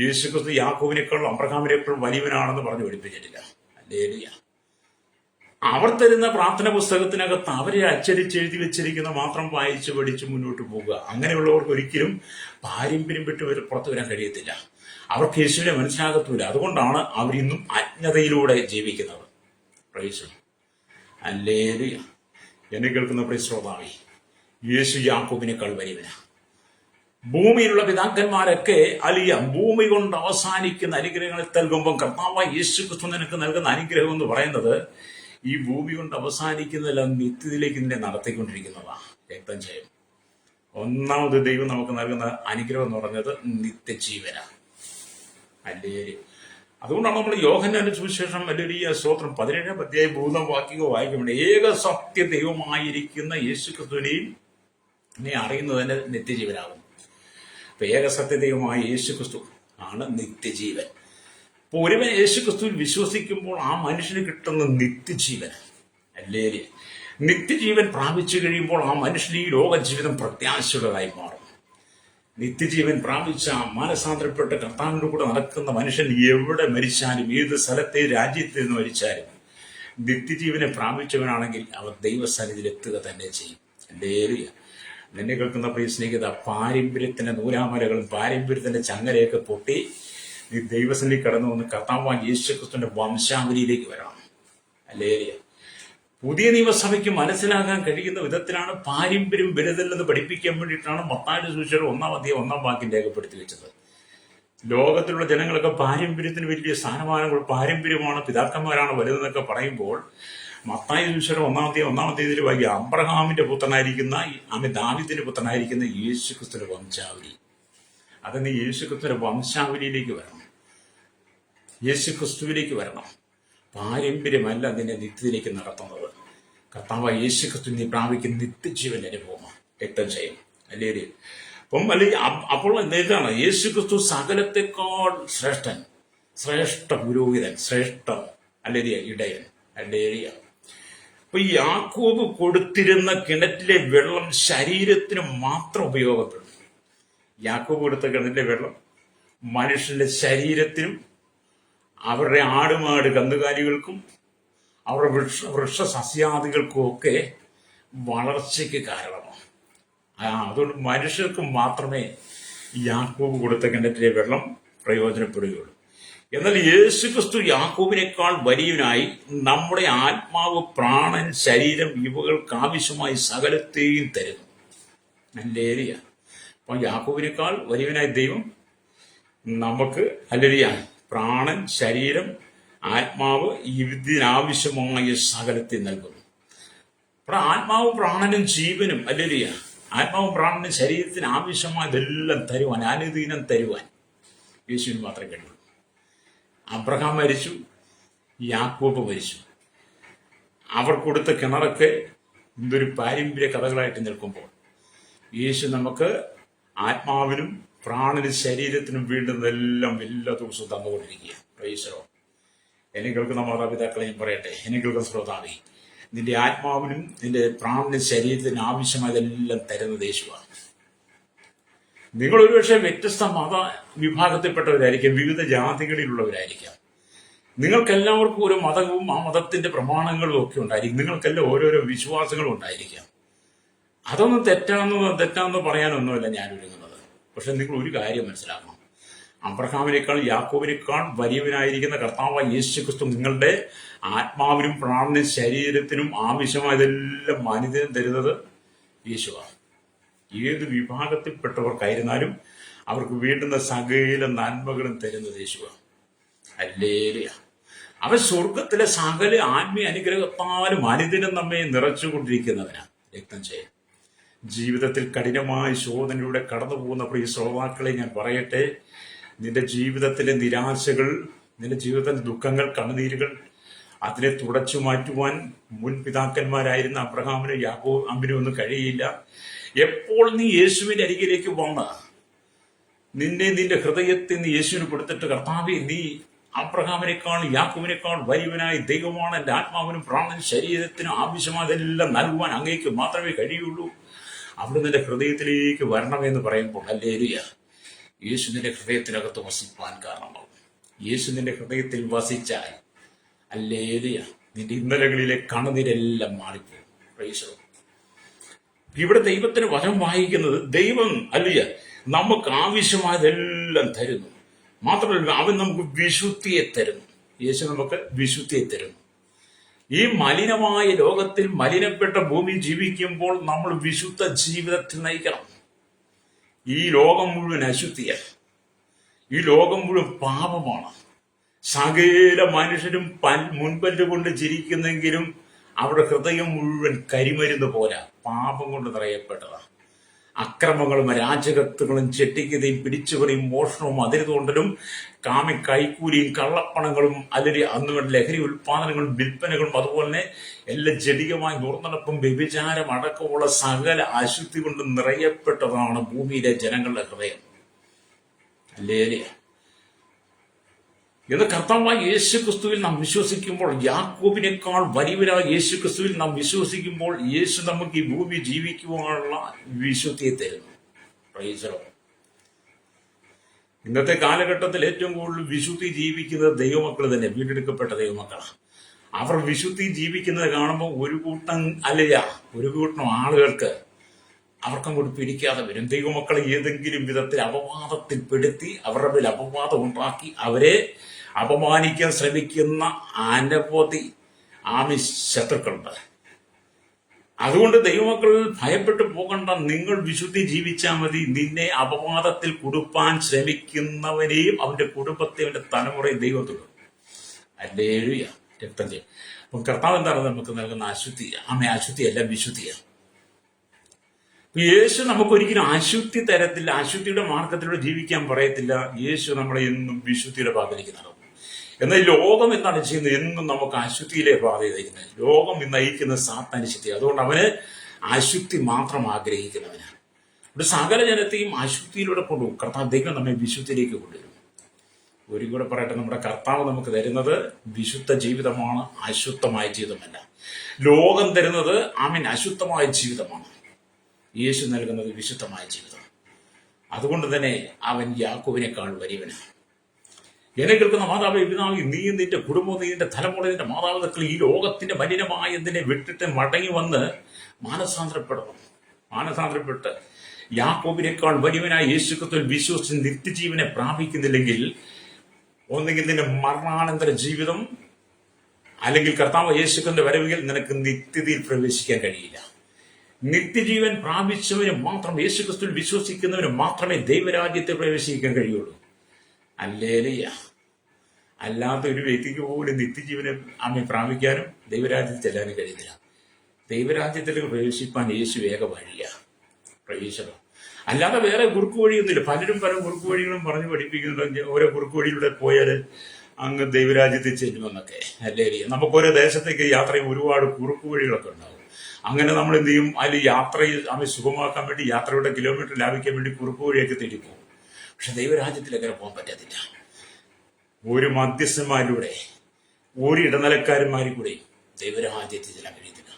യേശുക്രിസ്തു യാക്കോബിനേക്കാൾ, അബ്രഹാമിനേക്കാൾ വലിയവനാണെന്ന് പറഞ്ഞു പഠിപ്പിച്ചിട്ടില്ല. ഹല്ലേലൂയ. അവർ തരുന്ന പ്രാർത്ഥന പുസ്തകത്തിനകത്ത് അവരെ അച്ചടിച്ചെഴുതി വെച്ചിരിക്കുന്ന മാത്രം വായിച്ച് പഠിച്ച് മുന്നോട്ട് പോകുക. അങ്ങനെയുള്ളവർക്ക് ഒരിക്കലും പാരമ്പര്യം വിട്ട് പുറത്തു വരാൻ കഴിയത്തില്ല. അവർക്ക് യേശുവിനെ മനസ്സിലാകത്തില്ല. അതുകൊണ്ടാണ് അവരിന്നും അജ്ഞതയിലൂടെ ജീവിക്കുന്നത്. പ്രൈസ്. ഹല്ലേലൂയ. എന്നെ കേൾക്കുന്ന പ്രിയ ശ്രോതാവേ, യേശു യാക്കോബിനേക്കാൾ വലിയവനാണ്. ഭൂമിയിലുള്ള പിതാക്കന്മാരൊക്കെ ഭൂമി കൊണ്ട് അവസാനിക്കുന്ന അനുഗ്രഹങ്ങളെ നൽകുമ്പോൾ കർത്താവായ യേശുക്രിസ്തു നിനക്ക് നൽകുന്ന അനുഗ്രഹം എന്ന് പറയുന്നത് ഈ ഭൂമി കൊണ്ട് അവസാനിക്കുന്നതെല്ലാം നിത്യത്തിലേക്ക് നിന്നെ നടത്തിക്കൊണ്ടിരിക്കുന്നതാണ്. രക്തം ചെയ്യും. ഒന്നാമത് ദൈവം നമുക്ക് നൽകുന്ന അനുഗ്രഹം എന്ന് പറഞ്ഞത് നിത്യജീവനാണ്. അല്ലേ? അതുകൊണ്ടാണ് നമ്മൾ യോഹന്നാന്റെ സുവിശേഷം വലിയ സ്തോത്രം 17 അധ്യായം 3 വാക്യങ്ങൾ വായിക്കുമ്പോൾ ഏക സത്യ ദൈവമായിരിക്കുന്ന യേശുക്രിസ്തുവിനെയും നീ അറിയുന്നതിന് നിത്യജീവനാകുന്നു. അപ്പൊ ഏക സത്യ ദൈവമായ യേശുക്രിസ്തു ആണ് നിത്യജീവൻ. അപ്പൊ ഒരുവൻ യേശുക്രിസ്തുവിൽ വിശ്വസിക്കുമ്പോൾ ആ മനുഷ്യന് കിട്ടുന്ന നിത്യജീവൻ. അല്ലേ? നിത്യജീവൻ പ്രാപിച്ചു കഴിയുമ്പോൾ ആ മനുഷ്യന് ഈ ലോക ജീവിതം പ്രത്യാശയുള്ളതായി മാറും. നിത്യജീവൻ പ്രാപിച്ച മാനസാന്തരപ്പെട്ട കർത്താവിന്റെ കൂടെ നടക്കുന്ന മനുഷ്യൻ എവിടെ മരിച്ചാലും, ഏത് സ്ഥലത്തെ രാജ്യത്ത് നിന്ന് മരിച്ചാലും നിത്യജീവനെ പ്രാപിച്ചവനാണെങ്കിൽ അവർ ദൈവസന്നിധിയിൽ എത്തുക തന്നെ ചെയ്യും. ഹല്ലേലൂയ. നിന്നെ കേൾക്കുന്ന പ്രിയ സ്നേഹിത, പാരമ്പര്യത്തിന്റെ നൂലാമലകളും പാരമ്പര്യത്തിന്റെ ചങ്ങലയൊക്കെ പൊട്ടി നീ ദൈവസന്നിധി കടന്നു വന്ന് കർത്താവായ യേശുക്രിസ്തുവിന്റെ വംശാവലിയിലേക്ക് വരണം. ഹല്ലേലൂയ. പുതിയ നിയമസഭയ്ക്ക് മനസ്സിലാക്കാൻ കഴിയുന്ന വിധത്തിലാണ് പാരമ്പര്യം വലുതല്ലെന്ന് പഠിപ്പിക്കാൻ വേണ്ടിയിട്ടാണ് മത്തായിയുടെ സുവിശേഷം 1 അധ്യായം 1 വാക്യം രേഖപ്പെടുത്തി വെച്ചത്. ലോകത്തിലുള്ള ജനങ്ങളൊക്കെ പാരമ്പര്യത്തിന് വലിയ സ്ഥാനമാനങ്ങൾ, പാരമ്പര്യമാണ്, പിതാക്കന്മാരാണ് വലുതെന്നൊക്കെ പറയുമ്പോൾ മത്തായി സുവിശേഷം 1 അധ്യായം 1 വാക്യം അബ്രഹാമിന്റെ പുത്രനായിരിക്കുന്ന, ദാവീദിന്റെ പുത്രനായിരിക്കുന്ന യേശുക്രിസ്തുവിന്റെ വംശാവലി. അത് നീ യേശുക്രിസ്തുവിന്റെ വംശാവലിയിലേക്ക് വരണം. യേശുക്രിസ്തുവിലേക്ക് വരണം. പാരമ്പര്യമല്ല നിന്നെ നിത്യത്തിലേക്ക് നടത്തുന്നത്. കർത്താവായ യേശുക്രിസ്തു നീ പ്രാപിക്കുന്ന നിത്യജീവന്റെ അനുഭവമാണ്. രക്തം ചെയ്യും. അല്ലേ? അപ്പോൾ എന്താണ്? യേശുക്രിസ്തു സകലത്തെക്കാൾ ശ്രേഷ്ഠൻ, ശ്രേഷ്ഠ പുരോഹിതൻ, ശ്രേഷ്ഠ അല്ലേ ഇടയൻ. അല്ലേ? അപ്പൊ ഈ യാക്കോബ് കൊടുത്തിരുന്ന കിണറ്റിലെ വെള്ളം ശരീരത്തിന് മാത്രം ഉപയോഗപ്പെടും. യാക്കോബ് കൊടുത്ത കിണറ്റിലെ വെള്ളം മനുഷ്യന്റെ ശരീരത്തിനും അവരുടെ ആടുമാട് കന്നുകാലികൾക്കും അവരുടെ വൃക്ഷസസ്യാദികൾക്കും ഒക്കെ വളർച്ചയ്ക്ക് കാരണമാണ്. അതുകൊണ്ട് മനുഷ്യർക്ക് മാത്രമേ യാക്കോബ് കൊടുത്ത കിണറ്റിലെ വെള്ളം പ്രയോജനപ്പെടുകയുള്ളൂ. എന്നാൽ യേശുക്രിസ്തു യാക്കോബിനേക്കാൾ വലിയവനായി നമ്മുടെ ആത്മാവ്, പ്രാണൻ, ശരീരം ഇവകൾക്ക് ആവശ്യമായി സകലത്തെയും തരുന്നു. ഹല്ലേലൂയ. അപ്പൊ യാക്കോബിനേക്കാൾ വലിയവനായ ദൈവം നമുക്ക് ഹല്ലേലൂയ പ്രാണൻ, ശരീരം, ആത്മാവ് ഇതിനാവശ്യമായ സകലത്തെ നൽകുന്നു. അപ്പോൾ ആത്മാവും പ്രാണനും ജീവനും ഹല്ലേലൂയ, ആത്മാവും പ്രാണനും ശരീരത്തിന് ആവശ്യമായതെല്ലാം തരുവാൻ, അനുദിനം തരുവാൻ യേശുവിന് മാത്രമേ കഴിയൂ. അബ്രഹാം മരിച്ചു, യാക്കോബ് മരിച്ചു. അവർ കൊടുത്ത കിണറൊക്കെ എന്തൊരു പാരമ്പര്യ കഥകളായിട്ട് നിൽക്കുമ്പോൾ യേശു നമുക്ക് ആത്മാവിനും പ്രാണനും ശരീരത്തിനും വീണ്ടുന്നതെല്ലാം എല്ലാ ദിവസവും തന്നുകൊണ്ടിരിക്കുക. Price the Lord. എന്നെ കേൾക്കുന്ന മാതാപിതാക്കളെയും പറയട്ടെ, എന്നെ കേൾക്കുന്ന ശ്രോതാവേ, നിന്റെ ആത്മാവിനും നിന്റെ പ്രാണനും ശരീരത്തിനും ആവശ്യമായതെല്ലാം തരുന്നത് യേശുവാണ്. നിങ്ങൾ ഒരുപക്ഷെ വ്യത്യസ്ത മത വിഭാഗത്തിൽപ്പെട്ടവരായിരിക്കാം, വിവിധ ജാതികളിലുള്ളവരായിരിക്കാം. നിങ്ങൾക്കെല്ലാവർക്കും ഒരു മതവും ആ മതത്തിന്റെ പ്രമാണങ്ങളും ഒക്കെ ഉണ്ടായിരിക്കും. നിങ്ങൾക്കെല്ലാം ഓരോരോ വിശ്വാസങ്ങളും ഉണ്ടായിരിക്കാം. അതൊന്നും തെറ്റാണെന്ന് പറയാനൊന്നുമല്ല ഞാൻ ഒരുങ്ങുന്നത്. പക്ഷെ നിങ്ങൾ ഒരു കാര്യം മനസ്സിലാക്കണം. അബ്രഹാമിനേക്കാൾ യാക്കോബിനേക്കാൾ വലിയവനായിരിക്കുന്ന കർത്താവായ യേശുക്രിസ്തു നിങ്ങളുടെ ആത്മാവിനും പ്രാണനും ശരീരത്തിനും ആവശ്യമായതെല്ലാം മാനിതം തരുന്നത് യേശുവാണ്. ഏത് വിഭാഗത്തിൽപ്പെട്ടവർക്കായിരുന്നാലും അവർക്ക് വേണ്ടുന്ന സകല നന്മകളും തരുന്നത് യേശുവാണ്. ഹല്ലേലൂയ. അവൻ സ്വർഗത്തിലെ സകല ആത്മീയ അനുഗ്രഹത്താലും അനുദിനം നമ്മെ നിറച്ചുകൊണ്ടിരിക്കുന്നവനാണ്. രക്തം ചെയ്യാൻ ജീവിതത്തിൽ കഠിനമായ ശോധനയിലൂടെ കടന്നു പോകുന്ന പ്രിയ ശ്രോതാക്കളെ ഞാൻ പറയട്ടെ, നിന്റെ ജീവിതത്തിലെ നിരാശകൾ, നിന്റെ ജീവിതത്തിലെ ദുഃഖങ്ങൾ, കണ്ണുനീരുകൾ അതിനെ തുടച്ചു മാറ്റുവാൻ മുൻ പിതാക്കന്മാരായിരുന്ന അബ്രഹാമിനും യാക്കോബിനും ഒന്നും കഴിയില്ല. എപ്പോൾ നീ യേശുവിന്റെ അരികിലേക്ക് വന്ന് നിന്റെ ഹൃദയത്തിൽ നീ യേശുവിന് കൊടുത്തിട്ട്, കർത്താവേ, നീ അബ്രഹാമിനേക്കാൾ യാക്കോബിനേക്കാൾ വലിയവനായ ദൈവമാണ്, എൻ്റെ ആത്മാവിനും പ്രാണനും ശരീരത്തിനും ആവശ്യമായതെല്ലാം നൽകുവാൻ അങ്ങേക്ക് മാത്രമേ കഴിയുള്ളൂ, അവിടെ നിന്റെ ഹൃദയത്തിലേക്ക് വരണമെന്ന് പറയുമ്പോൾ, ഹല്ലേലൂയ, യേശു നിന്റെ ഹൃദയത്തിനകത്ത് വസിപ്പാൻ കാരണമാകും. യേശു നിന്റെ ഹൃദയത്തിൽ വസിച്ചാൽ, ഹല്ലേലൂയ, നിന്റെ ഇന്നലകളിലെ കണ്ണുനീരെല്ലാം മാറിപ്പോകും. Price the Lord. ഇവിടെ ദൈവത്തിന് വചനം വായിക്കുന്നത്, ദൈവം ഹല്ലേലൂയ നമുക്ക് ആവശ്യമായതെല്ലാം തരുന്നു. മാത്രമല്ല, അവൻ നമുക്ക് വിശുദ്ധിയെ തരുന്നു. യേശു നമുക്ക് വിശുദ്ധിയെ തരുന്നു. ഈ മലിനമായ ലോകത്തിൽ, മലിനപ്പെട്ട ഭൂമിയിൽ ജീവിക്കുമ്പോൾ നമ്മൾ വിശുദ്ധ ജീവിതത്തിൽ നയിക്കണം. ഈ ലോകം മുഴുവൻ അശുദ്ധിയാണ്. ഈ ലോകം മുഴുവൻ പാപമാണ്. സകല മനുഷ്യരും മുൻപല്ലുകൊണ്ട് ചിരിക്കുന്നെങ്കിലും അവരുടെ ഹൃദയം മുഴുവൻ കരിമരുന്ന് പോലെ പാപം കൊണ്ട് നിറയപ്പെട്ടതാണ്. അക്രമങ്ങളും അരാജകത്വങ്ങളും ചെട്ടിക്കതയും പിടിച്ചുപറിയും മോഷണവും അതിരുതോണ്ടലും കൈക്കൂലിയും കള്ളപ്പണങ്ങളും അല്ലെങ്കിൽ അന്ന് ലഹരി ഉൽപാദനങ്ങളും വിൽപ്പനകളും അതുപോലെ തന്നെ എല്ലാം ജടികമായി നുറന്നടപ്പും വ്യഭിചാരം അടക്കമുള്ള സകല അശുദ്ധി കൊണ്ട് നിറയപ്പെട്ടതാണ് ഭൂമിയിലെ ജനങ്ങളുടെ ഹൃദയം. അല്ലേ? എന്ന് കർത്താവായ യേശു ക്രിസ്തുവിൽ നാം വിശ്വസിക്കുമ്പോൾ, യാക്കോബിനേക്കാൾ വലിയവരായ യേശു ക്രിസ്തുവിൽ നാം വിശ്വസിക്കുമ്പോൾ, യേശു നമുക്ക് ഈ ഭൂമി ജീവിക്കുവാനുള്ള വിശുദ്ധിയെ തരുന്നു. Price the Lord. ഇന്നത്തെ കാലഘട്ടത്തിൽ ഏറ്റവും കൂടുതൽ വിശുദ്ധി ജീവിക്കുന്നത് ദൈവമക്കൾ തന്നെ, വീണ്ടെടുക്കപ്പെട്ട ദൈവമക്കളാണ്. അവർ വിശുദ്ധി ജീവിക്കുന്നത് കാണുമ്പോൾ ഒരു കൂട്ടം ആളുകൾക്ക് അവർക്കങ്ങോട്ട് പിടിക്കാതെ വരും. ദൈവമക്കളെ ഏതെങ്കിലും വിധത്തിൽ അപവാദത്തിൽപ്പെടുത്തി അവരുടെ മേൽ അപവാദം ഉണ്ടാക്കി അവരെ അപമാനിക്കാൻ ശ്രമിക്കുന്ന അനവധി ശത്രുക്കളുണ്ട്. അതുകൊണ്ട് ദൈവമക്കൾ ഭയപ്പെട്ടു പോകണ്ട. നിങ്ങൾ വിശുദ്ധി ജീവിച്ചാൽ മതി. നിന്നെ അപവാദത്തിൽ കുടുപ്പാൻ ശ്രമിക്കുന്നവനെയും അവന്റെ കുടുംബത്തെ, അവന്റെ തലമുറയും ദൈവം തൊടും. ഹല്ലേലൂയ. രക്തം ചെയ്യും. അപ്പം കർത്താവ് എന്താണ് നമുക്ക് നൽകുന്ന? അശുദ്ധി. അശുദ്ധിയല്ല, വിശുദ്ധിയാണ്. യേശു നമുക്കൊരിക്കലും അശുദ്ധി തരത്തില്ല, അശുദ്ധിയുടെ മാർഗത്തിലൂടെ ജീവിക്കാൻ പറയത്തില്ല. യേശു നമ്മളെ എന്നും വിശുദ്ധിയുടെ പാതയിലേക്ക് നടക്കും. എന്നാൽ ലോകം എന്താണ് ചെയ്യുന്നത്? എന്നും നമുക്ക് അശുദ്ധിയിലെ പാതയിൽ നയിക്കുന്നത്. ലോകം ഇന്ന് നയിക്കുന്ന സാത്താന്യ ശക്തി. അതുകൊണ്ട് അവന് അശുദ്ധി മാത്രം ആഗ്രഹിക്കുന്നവനാണ്. ഇവിടെ സകല ജനത്തെയും അശുദ്ധിയിലൂടെ കൊണ്ടുപോകും. കർത്താവ് ദൈവം നമ്മെ വിശുദ്ധിയിലേക്ക് കൊണ്ടുവരും. ഒരു കൂടെ പറയട്ടെ, നമ്മുടെ കർത്താവ് നമുക്ക് തരുന്നത് വിശുദ്ധ ജീവിതമാണ്, അശുദ്ധമായ ജീവിതമല്ല. ലോകം തരുന്നത് അശുദ്ധമായ ജീവിതമാണ്. യേശു നൽകുന്നത് വിശുദ്ധമായ ജീവിതം. അതുകൊണ്ട് തന്നെ അവൻ യാക്കോബിനേക്കാൾ വലിയവനാണ്. എന്നെ കേൾക്കുന്ന മാതാവേ, പിതാവേ, നീ നിന്റെ കുടുംബം, നിന്റെ തലമുറ, നിന്റെ മാതാപിതാക്കൾ ഈ ലോകത്തിന്റെ മലിനമായതിനെ വിട്ടിട്ട് മടങ്ങി വന്ന് മാനസാന്തരപ്പെട്ട് യാക്കോബിനേക്കാൾ വലിയവനായ യേശുക്രിസ്തുവിൽ വിശ്വസിച്ച് നിത്യജീവനെ പ്രാപിക്കുന്നില്ലെങ്കിൽ, ഒന്നെങ്കിൽ നിന്റെ മരണാനന്തര ജീവിതം, അല്ലെങ്കിൽ കർത്താവ് യേശുക്രിസ്തുവിന്റെ വരവിൽ നിനക്ക് നിത്യതയിൽ പ്രവേശിക്കാൻ കഴിയില്ല. നിത്യജീവൻ പ്രാപിച്ചവന് മാത്രം, യേശുക്രിസ്തുവിൽ വിശ്വസിക്കുന്നവന് മാത്രമേ ദൈവരാജ്യത്തെ പ്രവേശിക്കാൻ കഴിയുള്ളൂ. ഹല്ലേലൂയ. അല്ലാത്ത ഒരു വ്യക്തിക്ക് പോലും നിത്യജീവനെ പ്രാപിക്കാനും ദൈവരാജ്യത്തിൽ ചെല്ലാനും കഴിയുന്നില്ല. ദൈവരാജ്യത്തിലേക്ക് പ്രവേശിപ്പാൻ യേശു ഏക വഴിയാണ്. പ്രവേശനം അല്ലാതെ വേറെ കുറുക്കു വഴിയൊന്നുമില്ല. പലരും പല കുറുക്കു വഴികളും പറഞ്ഞു പഠിപ്പിക്കുന്നുണ്ട്. ഓരോ കുറുക്കു വഴിയിലൂടെ പോയാൽ അങ്ങ് ദൈവരാജ്യത്തിൽ ചെല്ലുമെന്നൊക്കെ. ഹല്ലേലൂയ. നമുക്ക് ഓരോ ദേശത്തേക്ക് യാത്ര ചെയ്യുമ്പോൾ ഒരുപാട് കുറുക്കു വഴികളൊക്കെ ഉണ്ടാവും. അങ്ങനെ നമ്മൾ എന്ത് ചെയ്യും? അതിൽ യാത്രയിൽ സുഖമാക്കാൻ വേണ്ടി, യാത്രയുടെ കിലോമീറ്റർ ലാഭിക്കാൻ വേണ്ടി കുറുക്കു വഴിയൊക്കെ തേടി പോകും. പക്ഷെ ദൈവരാജ്യത്തിൽ അങ്ങനെ പോകാൻ പറ്റത്തില്ല. ഒരു മധ്യസ്ഥന്മാരിലൂടെ, ഒരു ഇടനിലക്കാരന്മാരിൽ കൂടെ ദൈവരാജ്യത്തിൽ ചെല്ലാൻ കഴിയത്തില്ല.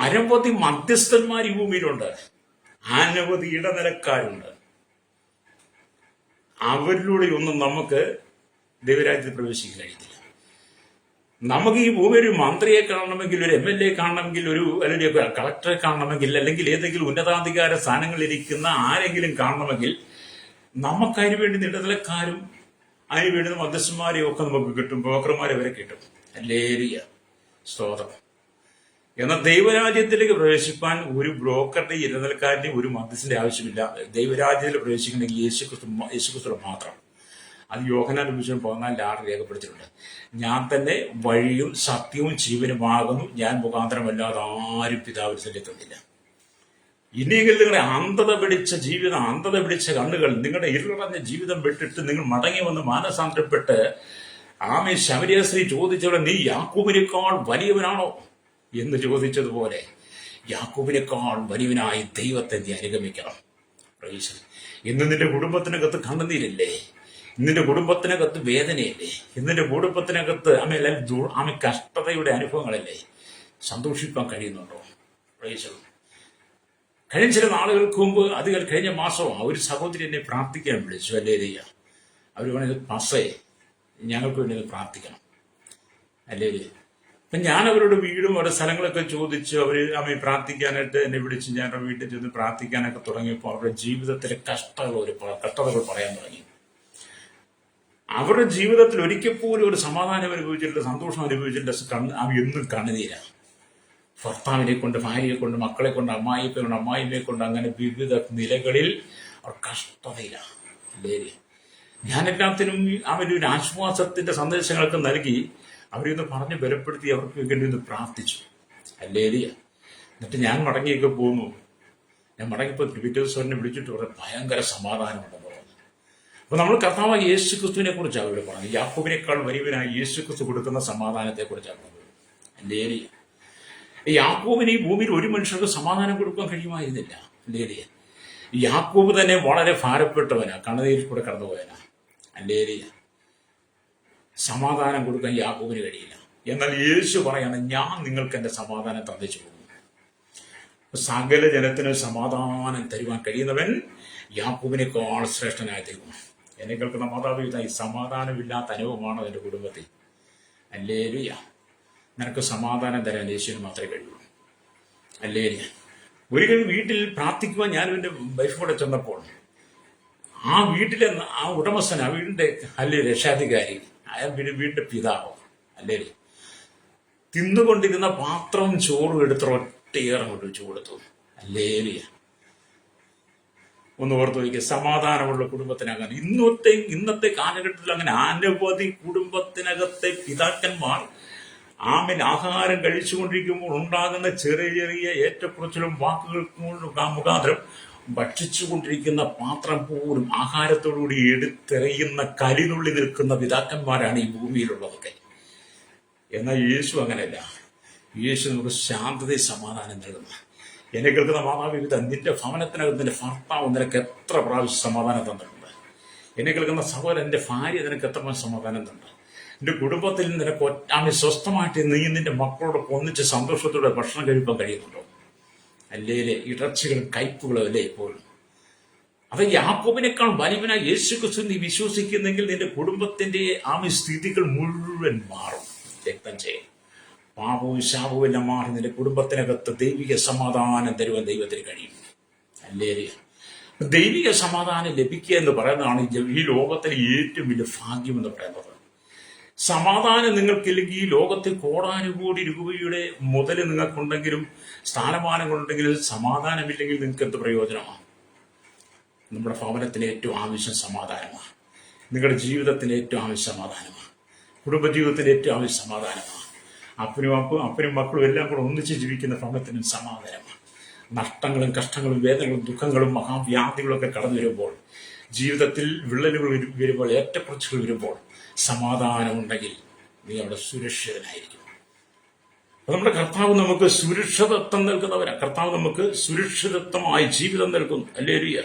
അനവധി മധ്യസ്ഥന്മാർ ഈ ഭൂമിയിലുണ്ട്, അനവധി ഇടനിലക്കാരുണ്ട്. അവരിലൂടെ ഒന്നും നമുക്ക് ദൈവരാജ്യത്തിൽ പ്രവേശിക്കാൻ കഴിയത്തില്ല. നമുക്ക് ഈ ഭൂമി ഒരു മന്ത്രിയെ കാണണമെങ്കിൽ, ഒരു MLA കാണണമെങ്കിൽ, അല്ലെങ്കിൽ കളക്ടറെ കാണണമെങ്കിൽ, അല്ലെങ്കിൽ ഏതെങ്കിലും ഉന്നതാധികാര സ്ഥാനങ്ങളിലിരിക്കുന്ന ആരെങ്കിലും കാണണമെങ്കിൽ നമുക്ക് അതിന് വേണ്ടി ഇടനിലക്കാരും അതിന് വേണ്ടുന്ന മധ്യസ്ഥന്മാരെയും ഒക്കെ നമുക്ക് കിട്ടും, ബ്രോക്കർമാരെ വരെ കിട്ടും. ഹല്ലേലൂയ, സ്തോത്രം. എന്നാൽ ദൈവരാജ്യത്തിലേക്ക് പ്രവേശിപ്പാൻ ഒരു ബ്രോക്കറുടെ ഇടനിലക്കാരൻ്റെയും ഒരു മധ്യസ്ഥന്റെ ആവശ്യമില്ല. ദൈവരാജ്യത്തിൽ പ്രവേശിക്കണമെങ്കിൽ യേശുക്രിസ്തു മാത്രം. അത് യോഹന്നാൻ 14:6 രേഖപ്പെടുത്തിയിട്ടുണ്ട്. ഞാൻ തന്നെ വഴിയും സത്യവും ജീവനുമാകുന്നു, ഞാൻ മുഖാന്തരമല്ലാതെ ആരും പിതാവിൽ എത്തുന്നില്ല. ഇനിയെങ്കിലും നിങ്ങളുടെ അന്ധത പിടിച്ച ജീവിതം, അന്ധത പിടിച്ച കണ്ണുകൾ, നിങ്ങളുടെ ഇരുളടഞ്ഞ ജീവിതം വിട്ടിട്ട് നിങ്ങൾ മടങ്ങി വന്ന് മാനസാന്തരപ്പെട്ട് ശമരിയ സ്ത്രീ ചോദിച്ചവിടെ, നീ യാക്കോബിനേക്കാൾ വലിയവനാണോ എന്ന് ചോദിച്ചതുപോലെ യാക്കോബിനേക്കാൾ വലിയവനായി ദൈവത്തെ നീ അനുഗമിക്കണം. ഇന്ന് നിന്റെ കുടുംബത്തിനകത്ത് കണ്ണുനീരില്ലേ? ഇന്നിന്റെ കുടുംബത്തിനകത്ത് വേദനയല്ലേ? ഇന്നിന്റെ കുടുംബത്തിനകത്ത് ആമ കഷ്ടതയുടെ അനുഭവങ്ങളല്ലേ? സന്തോഷിക്കാൻ കഴിയുന്നുണ്ടോ? കഴിഞ്ഞ ചില നാളുകൾക്ക് മുമ്പ്, അത് കഴിഞ്ഞ മാസം ഒരു സഹോദരി എന്നെ പ്രാർത്ഥിക്കാൻ വിളിച്ചു. ഹല്ലേലൂയ. അവർ പറഞ്ഞത്, പാസ്റ്റേ ഞങ്ങൾക്ക് വേണ്ടി പ്രാർത്ഥിക്കണം. ഹല്ലേലൂയ. അപ്പം ഞാൻ അവരുടെ വീടും അവരുടെ സ്ഥലങ്ങളൊക്കെ ചോദിച്ചു. അവർ പ്രാർത്ഥിക്കാനായിട്ട് എന്നെ വിളിച്ച് ഞാൻ അവരുടെ വീട്ടിൽ ചെന്ന് പ്രാർത്ഥിക്കാനൊക്കെ തുടങ്ങിയപ്പോൾ അവരുടെ ജീവിതത്തിലെ കഷ്ടതകൾ പറയാൻ തുടങ്ങി. അവരുടെ ജീവിതത്തിൽ ഒരിക്കൽ പോലും ഒരു സമാധാനം അനുഭവിച്ചിട്ടില്ല, സന്തോഷം അനുഭവിച്ചിട്ടില്ല. എന്നും കണ്ണുനീരാണ്. ഭർത്താവിനെ കൊണ്ട്, ഭാര്യയെ കൊണ്ട്, മക്കളെ കൊണ്ട്, അമ്മായിയെ കൊണ്ട്, അമ്മായിമ്മയെ കൊണ്ട്, അങ്ങനെ വിവിധ നിലകളിൽ അവർ കഷ്ടതയിലാണ്. ഞാൻ എല്ലാത്തിനും അവരൊരു ആശ്വാസത്തിന്റെ സന്ദേശങ്ങളൊക്കെ നൽകി അവരൊന്ന് പറഞ്ഞ് ബലപ്പെടുത്തി അവർക്ക് വേണ്ടി ഒന്ന് പ്രാർത്ഥിച്ചു. ഹല്ലേലൂയ. എന്നിട്ട് ഞാൻ മടങ്ങിയൊക്കെ പോന്നു. ഞാൻ മടങ്ങിയപ്പോൾ പിറ്റേ ദിവസം എന്നെ വിളിച്ചിട്ട് വളരെ ഭയങ്കര സമാധാനമുണ്ടെന്ന് പറഞ്ഞു. അപ്പൊ നമ്മൾ കർത്താവായ യേശുക്രിസ്തുവിനെ കുറിച്ചാണ് ഇവിടെ പറഞ്ഞത്. യാക്കോബിനേക്കാൾ വലിയവനായി യേശുക്രിസ്തു കൊടുക്കുന്ന സമാധാനത്തെ കുറിച്ചാണ് പറഞ്ഞത്. ഹല്ലേലൂയ. യാക്കോബിന് ഈ ഭൂമിയിൽ ഒരു മനുഷ്യർക്ക് സമാധാനം കൊടുക്കാൻ കഴിയുമായിരുന്നില്ല. ഹല്ലേലൂയ. യാക്കോബ് തന്നെ വളരെ ഭാരപ്പെട്ടവനാ, കണ്ണുനീരിൽ കൂടെ കടന്നുപോയനാ. ഹല്ലേലൂയ. സമാധാനം കൊടുക്കാൻ യാക്കോബിന് കഴിയില്ല. എന്നാൽ യേശു പറയാണ്, ഞാൻ നിങ്ങൾക്ക് എൻ്റെ സമാധാനം തന്നിച്ചു പോകുന്നു. സകല ജനത്തിന് സമാധാനം തരുവാൻ കഴിയുന്നവൻ യാക്കോബിനേക്കാൾ ശ്രേഷ്ഠനായ ദൈവം. എന്നെ കേൾക്കുന്ന മാതാപിതാ, ഈ സമാധാനമില്ലാത്ത അനുഭവമാണ് എൻ്റെ കുടുംബത്തിൽ. ഹല്ലേലൂയ. നിനക്ക് സമാധാനം തരാൻ യേശുവിന് മാത്രമേ കഴിയൂ. ഹല്ലേലൂയ. ഒരിക്കൽ വീട്ടിൽ പ്രാർത്ഥിക്കുവാൻ ഞാനും എൻ്റെ വൈഫ് കൂടെ ചെന്നപ്പോൾ ആ വീട്ടിലെ ആ ഉടമസ്ഥൻ, ആ വീടിന്റെ രക്ഷാധികാരി, അയാൾ വീടിന്റെ പിതാവ്, ഹല്ലേലൂയ, തിന്നുകൊണ്ടിരുന്ന പാത്രവും ചോറും എടുത്ത് ഒറ്റയേറെ കൊണ്ട് വെച്ചു കൊടുത്തു. ഹല്ലേലൂയ. ഒന്ന് ഓർത്ത് നോക്കിയ സമാധാനമുള്ള കുടുംബത്തിനകം ഇന്നത്തെ കാലഘട്ടത്തിൽ അങ്ങനെ അനവധി കുടുംബത്തിനകത്തെ പിതാക്കന്മാർ ആഹാരം കഴിച്ചുകൊണ്ടിരിക്കുമ്പോൾ ഉണ്ടാകുന്ന ചെറിയ ചെറിയ ഏറ്റക്കുറച്ചിലും വാക്കുകൾക്കും മുഖാന്തരം ഭക്ഷിച്ചുകൊണ്ടിരിക്കുന്ന പാത്രം പോലും ആഹാരത്തോടുകൂടി എടുത്തെറിയുന്ന കലിനുള്ളി നിൽക്കുന്ന പിതാക്കന്മാരാണ് ഈ ഭൂമിയിലുള്ളതൊക്കെ. എന്നാൽ യേശു അങ്ങനെയല്ല. യേശു നമുക്ക് ശാന്തതയും സമാധാനം നൽകുന്നു. എന്നെ കേൾക്കുന്ന മാതാപിതാ, നിന്റെ ഭവനത്തിനകത്ത് നിന്റെ ഭർത്താവ് നിനക്ക് എത്ര പ്രാവശ്യം സമാധാനം തന്നിട്ടുണ്ട്? എന്നെ കേൾക്കുന്ന സഹോദരൻ, എൻ്റെ ഭാര്യ നിനക്ക് എത്ര സമാധാനം തന്നിട്ടുണ്ട്? നിന്റെ കുടുംബത്തിൽ നിനക്ക് സ്വസ്ഥമായിട്ട് നീ നിന്റെ മക്കളോടൊപ്പം ഒന്നിച്ച് സന്തോഷത്തോടെ ഭക്ഷണം കഴിക്കാൻ കഴിയുന്നുണ്ടോ? അല്ലേലെ ഇടർച്ചകളും കയ്പുകളും അല്ലേ ഇപ്പോഴും? അത് യാക്കോബിനേക്കാൾ വലിയവനായ യേശുക്രിസ്തു നീ വിശ്വസിക്കുന്നെങ്കിൽ നിന്റെ കുടുംബത്തിന്റെ സ്ഥിതികൾ മുഴുവൻ മാറും. രക്തം ചെയ്യും, പാപവും ശാപവും എല്ലാം മാറി നിന്റെ കുടുംബത്തിനകത്ത് ദൈവിക സമാധാനം തരുവാൻ ദൈവത്തിന് കഴിയും. ഹല്ലേലൂയ. ദൈവിക സമാധാനം ലഭിക്കുക എന്ന് പറയുന്നതാണ് ഈ ലോകത്തിലെ ഏറ്റവും വലിയ ഭാഗ്യം എന്ന് പറയുന്നത്. സമാധാനം നിങ്ങൾക്കില്ലെങ്കിൽ ഈ ലോകത്തിൽ കോടാനുകോടി രൂപയുടെ മുതൽ നിങ്ങൾക്കുണ്ടെങ്കിലും സ്ഥാനമാനങ്ങളുണ്ടെങ്കിലും സമാധാനമില്ലെങ്കിൽ നിങ്ങൾക്ക് എന്ത് പ്രയോജനമാണ്? നമ്മുടെ ഭവനത്തിന് ഏറ്റവും ആവശ്യം സമാധാനമാണ്. നിങ്ങളുടെ ജീവിതത്തിന് ഏറ്റവും ആവശ്യം സമാധാനമാണ്. കുടുംബജീവിതത്തിന് ഏറ്റവും ആവശ്യം സമാധാനമാണ്. അപ്പനും മക്കളും എല്ലാം കൂടെ ഒന്നിച്ച് ജീവിക്കുന്ന ഭവനത്തിനും സമാധാനമാണ്. നഷ്ടങ്ങളും കഷ്ടങ്ങളും വേദനകളും ദുഃഖങ്ങളും മഹാവ്യാധികളൊക്കെ കടന്നു വരുമ്പോൾ, ജീവിതത്തിൽ വിള്ളലുകൾ വരുമ്പോൾ, ഏറ്റക്കുറച്ചുകൾ വരുമ്പോൾ സമാധാനമുണ്ടെങ്കിൽ നീ അവിടെ സുരക്ഷിതനായിരിക്കും. നമ്മുടെ കർത്താവ് നമുക്ക് സുരക്ഷിതത്വം നൽകുന്നവരാണ്. കർത്താവ് നമുക്ക് സുരക്ഷിതത്വമായ ജീവിതം നൽകുന്നു. ഹല്ലേലൂയ.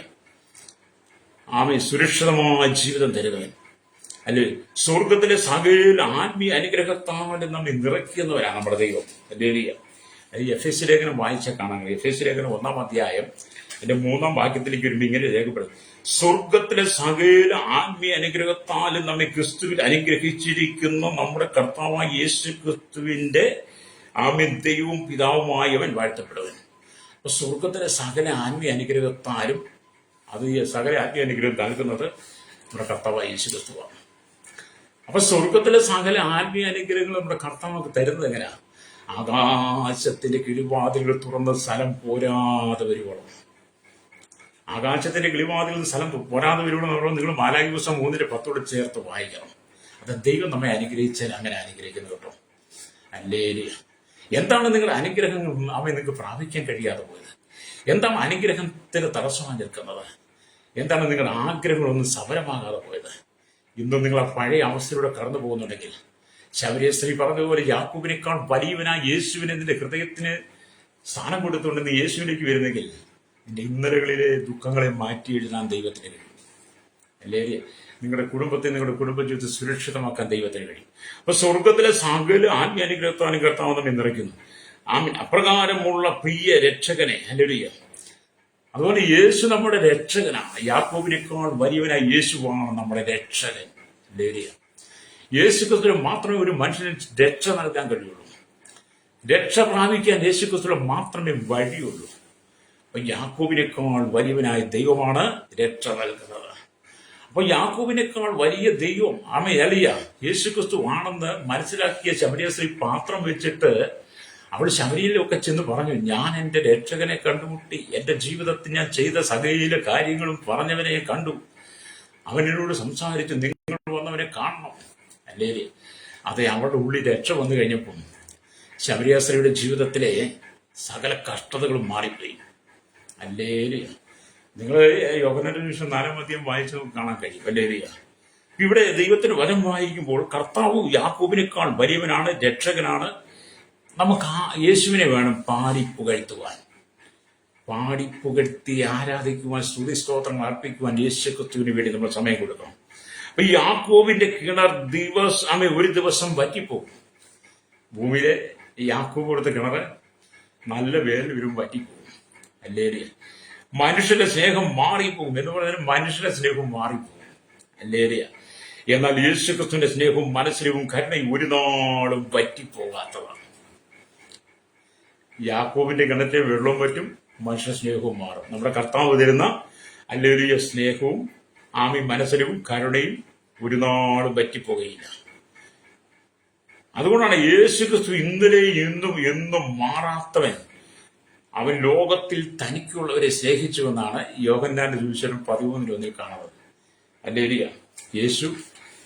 ആമേൻ. സുരക്ഷിതമായ ജീവിതം തരുന്നവൻ. അല്ലെ? സ്വർഗത്തിലെ സകല ആത്മീയ അനുഗ്രഹത്താലും നമ്മെ നിറയ്ക്കുന്നവരാണ് നമ്മുടെ ദൈവം. ഹല്ലേലൂയ. അത് എഫെസ്യ ലേഖനം വായിച്ചാൽ കാണാൻ കഴിയും. എഫെസ്യ ലേഖനം 1-ാം അധ്യായം അതിന്റെ 3-ാം വാക്യത്തിലേക്ക് വരുമ്പോൾ ഇങ്ങനെ രേഖപ്പെടും: സ്വർഗത്തിലെ സകല ആത്മീയ അനുഗ്രഹത്താലും നമ്മെ ക്രിസ്തുവിൽ അനുഗ്രഹിച്ചിരിക്കുന്ന നമ്മുടെ കർത്താവായ യേശു ക്രിസ്തുവിന്റെ ദൈവവും പിതാവുമായവൻ വാഴ്ത്തപ്പെടുവൻ. അപ്പൊ സ്വർഗത്തിലെ സകല ആത്മീയ അനുഗ്രഹത്താലും, അത് സകല ആത്മീയ അനുഗ്രഹം നൽകുന്നത് നമ്മുടെ കർത്താവായ യേശു ക്രിസ്തുവാണ്. അപ്പൊ സ്വർഗത്തിലെ സകല ആത്മീയ അനുഗ്രഹങ്ങൾ നമ്മുടെ കർത്താവ് നമുക്ക് തരുന്നത് എങ്ങനെയാ? ആകാശത്തിന്റെ കിളിവാതിലുകൾ തുറന്ന സ്ഥലം പോരാതെ വരുവോളം. ആകാശത്തിന്റെ കിളിവാതിൽ സ്ഥലം പോരാതെ വരുവോളം നിങ്ങൾ മാലാഖി പുസ്തകം 3:10 ചേർത്ത് വായിക്കണം. അത് ദൈവം നമ്മെ അനുഗ്രഹിച്ചാൽ അങ്ങനെ അനുഗ്രഹിക്കുന്നു കേട്ടോ. ഹല്ലേലൂയ. എന്താണ് നിങ്ങളുടെ അനുഗ്രഹങ്ങൾ നിങ്ങൾക്ക് പ്രാപിക്കാൻ കഴിയാതെ പോയത്? എന്താണ് അനുഗ്രഹത്തിന് തടസ്സമായി നിൽക്കുന്നത്? എന്താണ് നിങ്ങളുടെ ആഗ്രഹങ്ങളൊന്നും സഫലമാകാതെ പോയത്? ഇന്നും നിങ്ങൾ ആ പഴയ അവസ്ഥയിലൂടെ കടന്നു പോകുന്നുണ്ടെങ്കിൽ, ശബരിയസ്ത്രീ പറഞ്ഞതുപോലെ യാക്കോബിനേക്കാൾ വലിയവനായ യേശുവിനെ നിന്റെ ഹൃദയത്തിന് സ്ഥാനം കൊടുത്തുകൊണ്ട് നീ യേശുവിലേക്ക് വരുന്നെങ്കിൽ നിന്റെ ഇന്നലകളിലെ ദുഃഖങ്ങളെ മാറ്റി എഴുതാൻ ദൈവത്തിന് കഴിയും. അല്ലേ? നിങ്ങളുടെ കുടുംബത്തെ, നിങ്ങളുടെ കുടുംബജീവിതത്തെ സുരക്ഷിതമാക്കാൻ ദൈവത്തിന് കഴിയും. അപ്പൊ സ്വർഗത്തിലെ സകല ആത്മീയ അനുഗ്രഹത്താനും കർത്താവ് നമ്മെ നിറയ്ക്കുന്നു. ആമീൻ. അപ്രകാരമുള്ള പ്രിയ രക്ഷകനെ, ഹല്ലേലൂയ. അതുപോലെ യേശു നമ്മുടെ രക്ഷകനാണ്. യാക്കോബിനേക്കാൾ വലിയവനായ യേശുവാണ് നമ്മുടെ രക്ഷകൻ. ഹല്ലേലൂയ. യേശു ക്രിസ്തുവിന് മാത്രമേ ഒരു മനുഷ്യന് രക്ഷ നൽകാൻ കഴിയുള്ളൂ. രക്ഷ പ്രാപിക്കാൻ യേശു ക്രിസ്തുവിന് മാത്രമേ വഴിയുള്ളൂ. അപ്പൊ യാക്കോബിനേക്കാൾ വലിയവനായ ദൈവമാണ് രക്ഷ നൽകുന്നത്. അപ്പൊ യാക്കോബിനേക്കാൾ വലിയ ദൈവം എലിയ യേശു ക്രിസ്തു ആണെന്ന് മനസ്സിലാക്കിയ ശമരിയസ്ത്രീ പാത്രം വെച്ചിട്ട് അവൾ ശമരിയിലൊക്കെ ചെന്ന് പറഞ്ഞു, ഞാൻ എന്റെ രക്ഷകനെ കണ്ടുമുട്ടി, എന്റെ ജീവിതത്തിൽ ഞാൻ ചെയ്ത സകല കാര്യങ്ങളും പറഞ്ഞവനെ കണ്ടു, അവനോട് സംസാരിച്ചു, നിങ്ങൾ വന്നവനെ കാണണം. അല്ലേ? അതെ, അവളുടെ ഉള്ളിൽ രക്ഷ വന്നു കഴിഞ്ഞപ്പോൾ ശമരിയാസ്ത്രീയുടെ ജീവിതത്തിലെ സകല കഷ്ടതകളും മാറിപ്പോയി. അല്ലേ? നിങ്ങൾ യോഹന്നാന്റെ സുവിശേഷം 4-ാം അധ്യായം വായിച്ചു കാണാൻ കഴിയും. അല്ലേ? ഇവിടെ ദൈവത്തിന് വചനം വായിക്കുമ്പോൾ കർത്താവ് യാക്കോബിനേക്കാൾ വലിയവനാണ്, രക്ഷകനാണ്. നമുക്ക് ആ യേശുവിനെ വേണം പാടി പുകഴ്ത്തുവാൻ, പാടി പുകഴ്ത്തി ആരാധിക്കുവാൻ, സ്തുതി സ്തോത്രങ്ങൾ അർപ്പിക്കുവാൻ യേശു ക്രിസ്തുവിന് വേണ്ടി നമ്മൾ സമയം കൊടുക്കണം. അപ്പൊ ഈ യാക്കോബിന്റെ കിണർ ഒരു ദിവസം വറ്റിപ്പോകും. ഭൂമിയിലെ യാക്കോബ് കൊടുത്ത കിണർ നല്ല വേലിൽ വരും വറ്റിപ്പോകും. അല്ലേ? മനുഷ്യന്റെ സ്നേഹം മാറിപ്പോകും എന്ന് പറഞ്ഞാൽ മനുഷ്യന്റെ സ്നേഹവും മാറിപ്പോകും. അല്ലേ? എന്നാൽ യേശു ക്രിസ്തുവിന്റെ സ്നേഹവും മനസ്സിലും കരുണയും ഒരു നാളും വറ്റിപ്പോകാത്തതാണ്. യാക്കോബിന്റെ കിണറ്റിലെ വെള്ളവും പറ്റും, മനുഷ്യ സ്നേഹവും മാറും. നമ്മുടെ കർത്താവ് തരുന്ന ഹല്ലേലൂയ സ്നേഹവും മനസ്സിലും കരുണയും ഒരു നാളും പറ്റിപ്പോകയില്ല. അതുകൊണ്ടാണ് യേശു ക്രിസ്തു ഇന്നലെ ഇന്നും എന്നും മാറാത്തവൻ. അവൻ ലോകത്തിൽ തനിക്കുള്ളവരെ സ്നേഹിച്ചുവെന്നാണ് യോഹന്നാന്റെ സുവിശേഷം 13:1 കാണുന്നത്. ഹല്ലേലൂയ. യേശു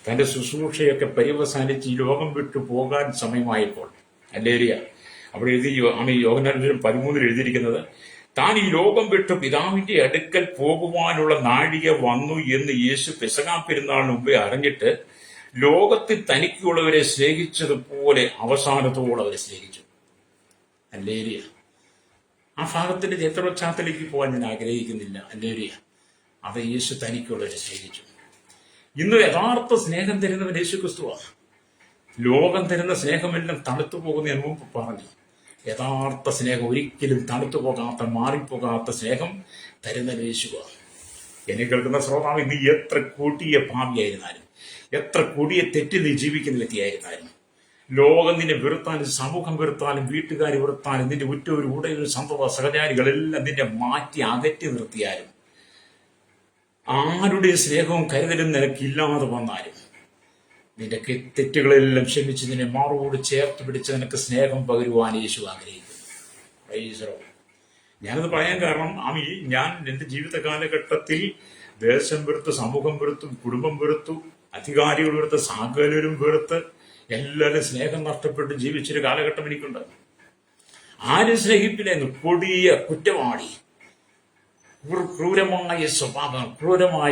തന്റെ ശുശ്രൂഷയൊക്കെ പര്യവസാനിച്ച് ഈ ലോകം വിട്ടു പോകാൻ സമയമായപ്പോൾ, ഹല്ലേലൂയ, അവിടെ യോഹന്നാന്റെ സുവിശേഷം 13 എഴുതിയിരിക്കുന്നത്, താൻ ഈ ലോകം വിട്ട് പിതാവിന്റെ അടുക്കൽ പോകുവാനുള്ള നാഴിക വന്നു എന്ന് യേശു പെസഹാ പെരുന്നാളിന് മുമ്പേ അറിഞ്ഞിട്ട് ലോകത്തിൽ തനിക്കുള്ളവരെ സ്നേഹിച്ചതുപോലെ അവസാനത്തോളം അവരെ സ്നേഹിച്ചു. ഹല്ലേലൂയ. ആ ഭാഗത്തിന്റെ ചരിത്രപശ്ചാത്തലത്തിലേക്ക് പോകാൻ ഞാൻ ആഗ്രഹിക്കുന്നില്ല. ഹല്ലേലൂയ. അത് യേശു തനിക്കുള്ളവരെ സ്നേഹിച്ചു. ഇന്ന് യഥാർത്ഥ സ്നേഹം തരുന്നവൻ യേശു ക്രിസ്തുവാണ്. ലോകം തരുന്ന സ്നേഹമെല്ലാം തണുത്തു പോകുന്ന ഞാൻ മുമ്പ് പറഞ്ഞു. യഥാർത്ഥ സ്നേഹം ഒരിക്കലും തണുത്തു പോകാത്ത, മാറിപ്പോകാത്ത സ്നേഹം തരുന്ന യേശുവാണ്. എന്നെ കേൾക്കുന്ന ശ്രോതാവ്, നീ എത്ര കൊടിയ ഭാവിയായിരുന്നാലും, എത്ര കൊടിയ തെറ്റിൽ നീ ജീവിക്കുന്ന വ്യക്തിയായിരുന്നാലും, ലോകം നിന്നെ വെറുത്താലും, സമൂഹം വെറുത്താലും, വീട്ടുകാർ വെറുത്താലും, നിന്റെ ഉറ്റവരും ഉടയവരും സന്തത സഹചാരികളെല്ലാം നിന്നെ മാറ്റി അകറ്റി നിർത്തിയാലും, ആരുടെയും സ്നേഹവും കരുതലും നിനക്കില്ലാതെ വന്നാലും, നിന്റെ തെറ്റുകളെല്ലാം ക്ഷമിച്ച് നിന്നെ മാറോട് ചേർത്ത് പിടിച്ച് നിനക്ക് സ്നേഹം പകരുവാൻ യേശു ആഗ്രഹിക്കുന്നു. ഞാനത് പറയാൻ കാരണം, ഞാൻ എന്റെ ജീവിത കാലഘട്ടത്തിൽ ദേശം വെറുത്ത്, സമൂഹം വെറുത്തു, കുടുംബം വെറുത്തു, അധികാരികൾ വെറുത്ത്, സകലരും വെറുത്ത്, എല്ലാവരും സ്നേഹം നഷ്ടപ്പെട്ട് ജീവിച്ചൊരു കാലഘട്ടം എനിക്കുണ്ട്. ആരും സ്നേഹിപ്പില്ലെന്ന് കൊടിയ കുറ്റവാളി, ക്രൂരമായ സ്വഭാവം, ക്രൂരമായ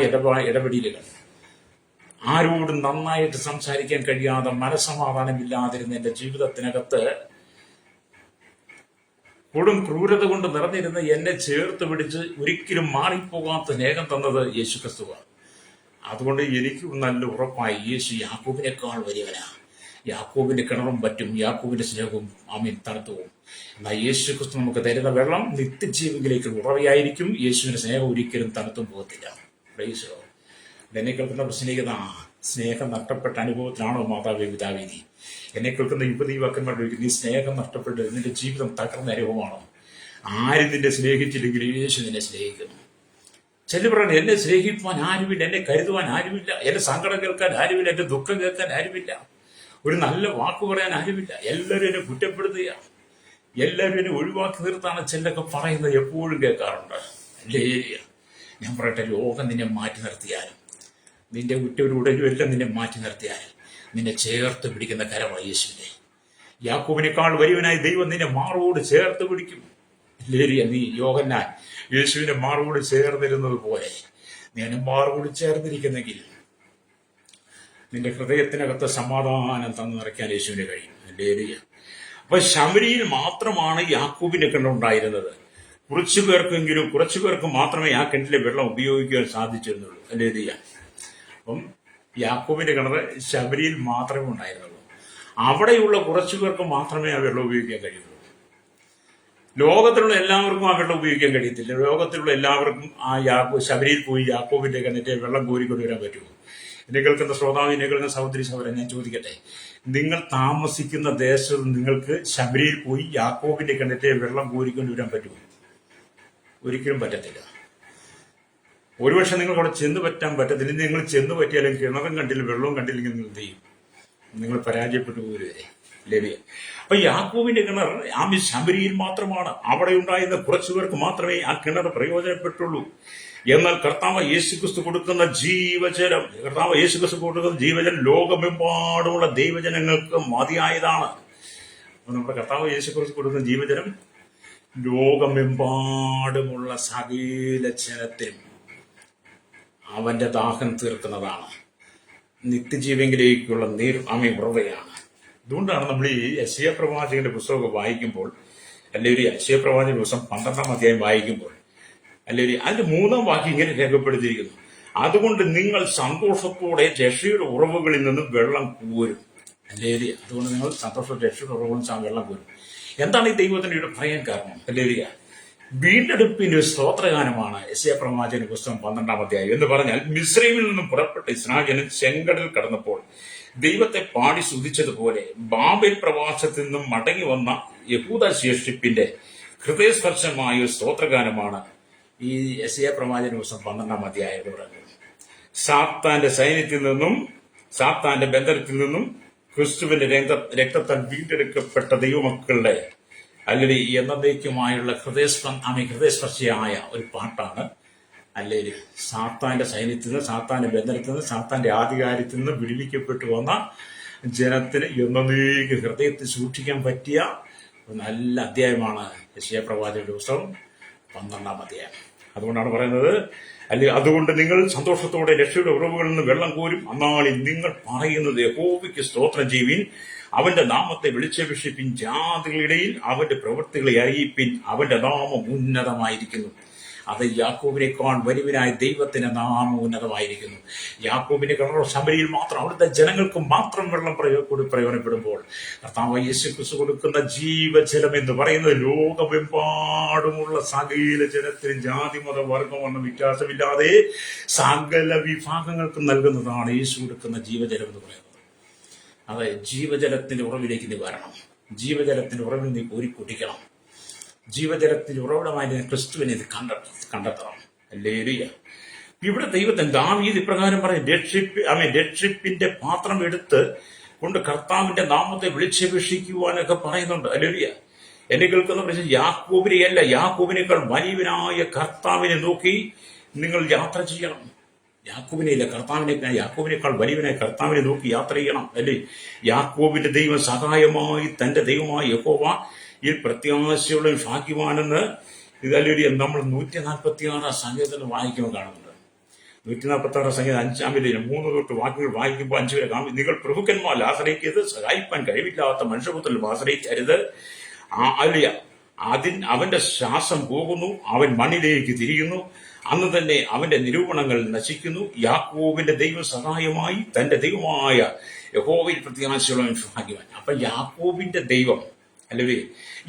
ഇടപെടലുകൾ, ആരോടും നന്നായിട്ട് സംസാരിക്കാൻ കഴിയാതെ മനസ്സമാധാനമില്ലാതിരുന്ന എന്റെ ജീവിതത്തിനകത്ത് കൊടും ക്രൂരത കൊണ്ട് നിറഞ്ഞിരുന്ന എന്നെ ചേർത്ത് പിടിച്ച് ഒരിക്കലും മാറിപ്പോകാത്ത സ്നേഹം തന്നത് യേശു ക്രിസ്തുവാണ്. അതുകൊണ്ട് എനിക്ക് നല്ല ഉറപ്പായി യേശു യാക്കോബിനേക്കാൾ വലിയവനാ. യാക്കോബിന്റെ കിണറും പറ്റും, യാക്കോബിന്റെ സ്നേഹവും ആമീൻ തണുത്തുവും. എന്നാൽ യേശു ക്രിസ്തു നമുക്ക് തരുന്ന വെള്ളം നിത്യജീവനിലേക്ക് ഉറവയായിരിക്കും. യേശുവിന്റെ സ്നേഹം ഒരിക്കലും തണുത്തും പോകത്തില്ല. Price the Lord. എന്നെ കേൾക്കുന്ന പ്രശ്നിക്കുന്ന സ്നേഹം നഷ്ടപ്പെട്ട അനുഭവത്തിലാണോ മാതാവേ പിതാവേ നീ? എന്നെ കേൾക്കുന്ന യുവതീവാക്കന്മാരുടെ നീ സ്നേഹം നഷ്ടപ്പെട്ട് നിന്റെ ജീവിതം തകർന്ന അനുഭവമാണോ? ആരും നിന്നെ സ്നേഹിച്ചില്ലെങ്കിൽ യേശു നിന്നെ സ്നേഹിക്കുന്നു. ചില പറഞ്ഞു എന്നെ സ്നേഹിക്കുവാൻ ആരുമില്ല, എന്നെ കരുതുവാൻ ആരുമില്ല, എന്റെ സങ്കടം കേൾക്കാൻ ആരുമില്ല, എന്റെ ദുഃഖം കേൾക്കാൻ ആരുമില്ല, ഒരു നല്ല വാക്ക് പറയാൻ ആരുമില്ല, എല്ലാവരും എന്നെ കുറ്റപ്പെടുത്തുക, എല്ലാവരും എന്നെ ഒഴിവാക്കി നിർത്താണ് ചിലരൊക്കെ പറയുന്നത് എപ്പോഴും കേൾക്കാറുണ്ട്. അല്ലേ? ഞാൻ പറയട്ടെ, ലോകം നിന്നെ മാറ്റി നിർത്തിയാലും നിന്റെ ഉറ്റവരും ഉടലും എല്ലാം നിന്നെ മാറ്റി നിർത്തിയാലും നിന്നെ ചേർത്ത് പിടിക്കുന്ന കരമായി യേശുവിനെ. യാക്കോബിനേക്കാൾ വലിയവനായി ദൈവം നിന്നെ മാറോട് ചേർത്ത് പിടിക്കും. ലേരിയ നീ യോഹന്നാൻ യേശുവിന്റെ മാറോട് ചേർന്നിരുന്നത് പോലെ നീ എന്നെ മാറോട് ചേർന്നിരിക്കുന്നെങ്കിൽ നിന്റെ ഹൃദയത്തിനകത്ത് സമാധാനം തന്നു നിറയ്ക്കാൻ യേശുവിന് കഴിയും. ലേരിയ. അപ്പൊ ശമരിയിൽ മാത്രമാണ് യാക്കോബിന്റെ കിണറുണ്ടായിരുന്നത്. കുറച്ചു പേർക്ക് മാത്രമേ ആ കിണറ്റിലെ വെള്ളം ഉപയോഗിക്കാൻ സാധിച്ചിരുന്നുള്ളൂ. ലേരിയ. അപ്പം യാക്കോബിന്റെ കിണർ ശബരിയിൽ മാത്രമേ ഉണ്ടായിരുന്നുള്ളൂ. അവിടെയുള്ള കുറച്ചു പേർക്ക് മാത്രമേ ആ വെള്ളം ഉപയോഗിക്കാൻ കഴിയുള്ളൂ. ലോകത്തിലുള്ള എല്ലാവർക്കും ആ വെള്ളം ഉപയോഗിക്കാൻ കഴിയത്തില്ല. ലോകത്തിലുള്ള എല്ലാവർക്കും ആ ശബരിയിൽ പോയി യാക്കോബിന്റെ കിണറ്റിലെ വെള്ളം കോരിക്കൊണ്ടുവരാൻ പറ്റുമോ? എന്നെ കേൾക്കുന്ന ശ്രോതാവ്, എന്നെ കേൾക്കുന്ന സഹോദരി സഹോദരൻ, ഞാൻ ചോദിക്കട്ടെ, നിങ്ങൾ താമസിക്കുന്ന ദേശത്ത് നിങ്ങൾക്ക് ശബരിയിൽ പോയി യാക്കോബിന്റെ കിണറ്റിലെ വെള്ളം കോരിക്കൊണ്ടുവരാൻ പറ്റുമോ? ഒരിക്കലും പറ്റത്തില്ല. ഒരുപക്ഷെ നിങ്ങൾക്ക് അവിടെ ചെന്ന് പറ്റാൻ പറ്റത്തില്ല. നിങ്ങൾ ചെന്ന് പറ്റിയാലും കിണറും കണ്ടില്ല വെള്ളവും കണ്ടില്ലെങ്കിൽ നിങ്ങൾ എന്ത് ചെയ്യും? നിങ്ങൾ പരാജയപ്പെട്ടു പോരുവരെ. ലഭ്യ. അപ്പൊ യാക്കോബിന്റെ കിണർ ആമി ശബരിയിൽ മാത്രമാണ്. അവിടെ ഉണ്ടായിരുന്ന കുറച്ചു പേർക്ക് മാത്രമേ ആ കിണർ പ്രയോജനപ്പെട്ടുള്ളൂ. എന്നാൽ കർത്താവ് യേശുക്രിസ്തു കൊടുക്കുന്ന ജീവജലം ലോകമെമ്പാടുമുള്ള ദൈവജനങ്ങൾക്ക് മതിയായതാണ്. നമ്മുടെ കർത്താവ് യേശുക്രിസ്തു കൊടുക്കുന്ന ജീവജലം ലോകമെമ്പാടുമുള്ള സകല ജനത്തിനും അവന്റെ ദാഹം തീർക്കുന്നതാണ്. നിത്യജീവങ്കിലേക്കുള്ള ഉറവയാണ്. അതുകൊണ്ടാണ് നമ്മൾ ഈ യെശയ്യാ പ്രവാചകന്റെ പുസ്തകമൊക്കെ വായിക്കുമ്പോൾ, അല്ലെങ്കിൽ യെശയ്യാ പ്രവാചകന്റെ പുസ്തകം 12-ാം അധ്യായം വായിക്കുമ്പോൾ, അല്ലെങ്കിൽ അതിന്റെ 3-ാം വാക്യം ഇങ്ങനെ രേഖപ്പെടുത്തിയിരിക്കുന്നു: അതുകൊണ്ട് നിങ്ങൾ സന്തോഷത്തോടെ രക്ഷയുടെ ഉറവുകളിൽ നിന്നും വെള്ളം കോരും. അല്ലേലിയ. അതുകൊണ്ട് നിങ്ങൾ സന്തോഷത്തോടെ രക്ഷയുടെ ഉറവുകളിൽ നിന്ന് വെള്ളം കോരും. എന്താണ് ഈ ദൈവത്തിന് ഇവിടെ പറയാൻ കാരണം? അല്ലേലിയ. വീണ്ടെടുപ്പിന്റെ ഒരു സ്തോത്രഗാനമാണ് യെശയ്യാ പ്രവാചകന്റെ പുസ്തകം 12-ാം അധ്യായം. എന്ന് പറഞ്ഞാൽ, മിസ്രയീമിൽ നിന്നും പുറപ്പെട്ട ഇസ്രായേൽ ചെങ്കടൽ കടന്നപ്പോൾ ദൈവത്തെ പാടി സ്തുതിച്ചതുപോലെ ബാബേൽ പ്രവാസത്തിൽ നിന്നും മടങ്ങി വന്ന യഹൂദ ശേഷിപ്പിന്റെ ഹൃദയസ്പർശമായ ഒരു സ്തോത്രഗാനമാണ് ഈ യെശയ്യാ പ്രവാചകന്റെ പുസ്തകം 12-ാം അധ്യായം പറയുന്നത്. സാത്താന്റെ സൈന്യത്തിൽ നിന്നും സാത്താന്റെ ബന്ധനത്തിൽ നിന്നും ക്രിസ്തുവിന്റെ രക്തത്താൽ വീണ്ടെടുക്കപ്പെട്ട ദൈവമക്കളുടെ അല്ലെങ്കിൽ എന്നേക്കുമായുള്ള ഹൃദയസ്പർശിയായ ഒരു പാട്ടാണ്. അല്ലെങ്കിൽ സാത്താന്റെ സൈന്യത്തിൽ നിന്ന്, സാത്താന്റെ ബന്ധനത്തിൽ നിന്ന്, സാത്താന്റെ ആധികാരത്തിൽ നിന്ന് വിടുവിക്കപ്പെട്ടു വന്ന ജനത്തിന് എന്നേക്ക് ഹൃദയത്തിൽ സൂക്ഷിക്കാൻ പറ്റിയ ഒരു നല്ല അധ്യായമാണ് യെശയ്യാ പ്രവാചകന്റെ പുസ്തകം 12-ാം അധ്യായം. അതുകൊണ്ടാണ് പറയുന്നത്, അതുകൊണ്ട് നിങ്ങൾ സന്തോഷത്തോടെ രക്ഷയുടെ ഉറവുകളിൽ നിന്ന് വെള്ളം കോരും. അന്നാളിൽ നിങ്ങൾ പറയുന്നത്, യഹോവയ്ക്ക് സ്തോത്രം ചെയ്യുവിൻ, അവന്റെ നാമത്തെ വിളിച്ചപേക്ഷിപ്പിൻ, ജാതികളിടയിൽ അവന്റെ പ്രവൃത്തികളെ അറിയിപ്പിൻ, അവന്റെ നാമം ഉന്നതമായിരിക്കുന്നു. അത് യാക്കോബിനേക്കാൾ വലിയവനായ ദൈവത്തിന്റെ നാമം ഉന്നതമായിരിക്കുന്നു. യാക്കോബിന്റെ കിണർ ശബരിയിൽ മാത്രം, അവിടുത്തെ ജനങ്ങൾക്ക് മാത്രം വെള്ളം പ്രയോജനപ്പെടുമ്പോൾ കർത്താവ് യേശുക്രിസ്തു കൊടുക്കുന്ന ജീവജലം എന്ന് പറയുന്നത് ലോകമെമ്പാടുമുള്ള സകല ജനത്തിനും ജാതി മത വർഗമെന്ന വ്യത്യാസമില്ലാതെ സകല വിഭാഗങ്ങൾക്കും നൽകുന്നതാണ് യേശു കൊടുക്കുന്ന ജീവജലം എന്ന് പറയുന്നത്. അത് ജീവജലത്തിന്റെ ഉറവിലേക്ക് നീ വരണം. ജീവജലത്തിന്റെ ഉറവിൽ നീ കോരി കുടിക്കണം. ജീവജലത്തിന്റെ ഉറവിടമായി ക്രിസ്തുവിനെ ഇത് കണ്ടെത്തണം. ഹല്ലേലൂയ. ഇവിടെ ദൈവത്തിന് ദാവീദ് ഇപ്രകാരം പറയും, രക്ഷിപ്പിന്റെ പാത്രം എടുത്ത് കൊണ്ട് കർത്താവിന്റെ നാമത്തെ വിളിച്ചപേക്ഷിക്കുവാനൊക്കെ പറയുന്നുണ്ട്. ഹല്ലേലൂയ. എന്നെ കേൾക്കുന്ന പ്രശ്നം യാക്കോബിനെയല്ല, യാക്കോബിനേക്കാൾ വലിയവനായ കർത്താവിനെ നോക്കി നിങ്ങൾ യാത്ര ചെയ്യണം. യാക്കോബിനെയല്ല, യാക്കോബിനേക്കാൾ വലിയവനായ കർത്താവിനെ നോക്കി യാത്ര ചെയ്യണം. അല്ലേ? യാക്കോബിന്റെ ദൈവം സഹായമായി തന്റെ ദൈവമായ യഹോവ ഈ പ്രത്യാശയുള്ള ഭാഗ്യവാനെന്ന് ഇതല്ലൊരു നമ്മൾ 146 സംഗീതത്തിൽ വായിക്കുമ്പോൾ കാണുന്നുണ്ട്. 146 സംഗീതം 5-ാം 3 തൊട്ട് വാക്കുകൾ വായിക്കുമ്പോൾ 5 വരെ കാണും. നിങ്ങൾ പ്രഭുക്കന്മാരിൽ ആശ്രയിക്കരുത്, സഹായിപ്പാൻ കഴിവില്ലാത്ത മനുഷ്യപുത്രത്തിൽ ആശ്രയിക്കരുത്. അവന്റെ ശ്വാസം പോകുന്നു, അവൻ മണ്ണിലേക്ക് തിരിയുന്നു, അന്ന് തന്നെ അവന്റെ നിരൂപണങ്ങൾ നശിക്കുന്നു. യാക്കോബിന്റെ ദൈവ സഹായമായി തന്റെ ദൈവമായ യഹോവയിൽ പ്രത്യാശയുള്ളവൻ ഭാഗ്യവാൻ. അപ്പൊ യാക്കോബിന്റെ ദൈവം അല്ലേ,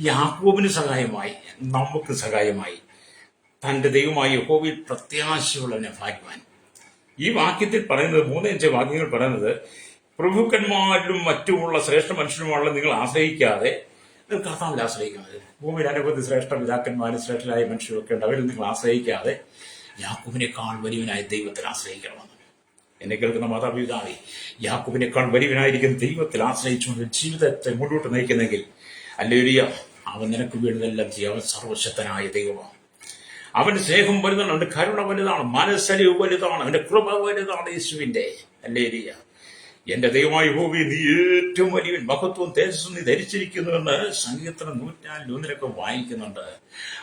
യാക്കോബിന് സഹായമായി, നമുക്ക് സഹായമായി തന്റെ ദൈവമായ യഹോവയിൽ പ്രത്യാശയുള്ളവനെ ഭാഗ്യവാൻ. ഈ വാക്യത്തിൽ പറയുന്നത് 3-5 വാക്യങ്ങൾ പറയുന്നത്, പ്രഭുക്കന്മാരിലും മറ്റുമുള്ള ശ്രേഷ്ഠ മനുഷ്യരുമുള്ള നിങ്ങൾ ആശ്രയിക്കാതെ കർത്താവിൽ ആശ്രയിക്കുന്നത്. ഭൂമിയിൽ അനവധി ശ്രേഷ്ഠ പിതാക്കന്മാരും ശ്രേഷ്ഠരായ മനുഷ്യരൊക്കെ ഉണ്ട്. അവരിൽ നിങ്ങൾ ആശ്രയിക്കാതെ യാക്കോബിനേക്കാൾ വലിയവനായ ദൈവത്തിൽ ആശ്രയിക്കണമെന്ന്. എന്നെ കേൾക്കുന്ന മാതാപിതാവേ, യാക്കോബിനേക്കാൾ വലിയവനായിരിക്കും ദൈവത്തിൽ ആശ്രയിച്ചുകൊണ്ട് ജീവിതത്തെ മുന്നോട്ട് നയിക്കുന്നെങ്കിൽ അല്ലേലൂയ, അവൻ നിനക്ക് വീടുതെല്ലാം ചെയ്യും. അവൻ സർവശക്തനായ ദൈവമാണ്. അവന്റെ സ്നേഹം വലുതാണ്, അവന്റെ കരുണ വലുതാണ്, മനസ്സലിവ് വലുതാണ്, അവന്റെ കൃപ വലുതാണ് യേശുവിന്റെ. അല്ലേലൂയ, എന്റെ ദൈവമായ യഹോവേ, നീ ഏറ്റവും വലിയവൻ, മഹത്വവും തേജസ്സും നീ ധരിച്ചിരിക്കുന്നുവെന്ന് സങ്കീർത്തനം 104 വായിക്കുന്നുണ്ട്.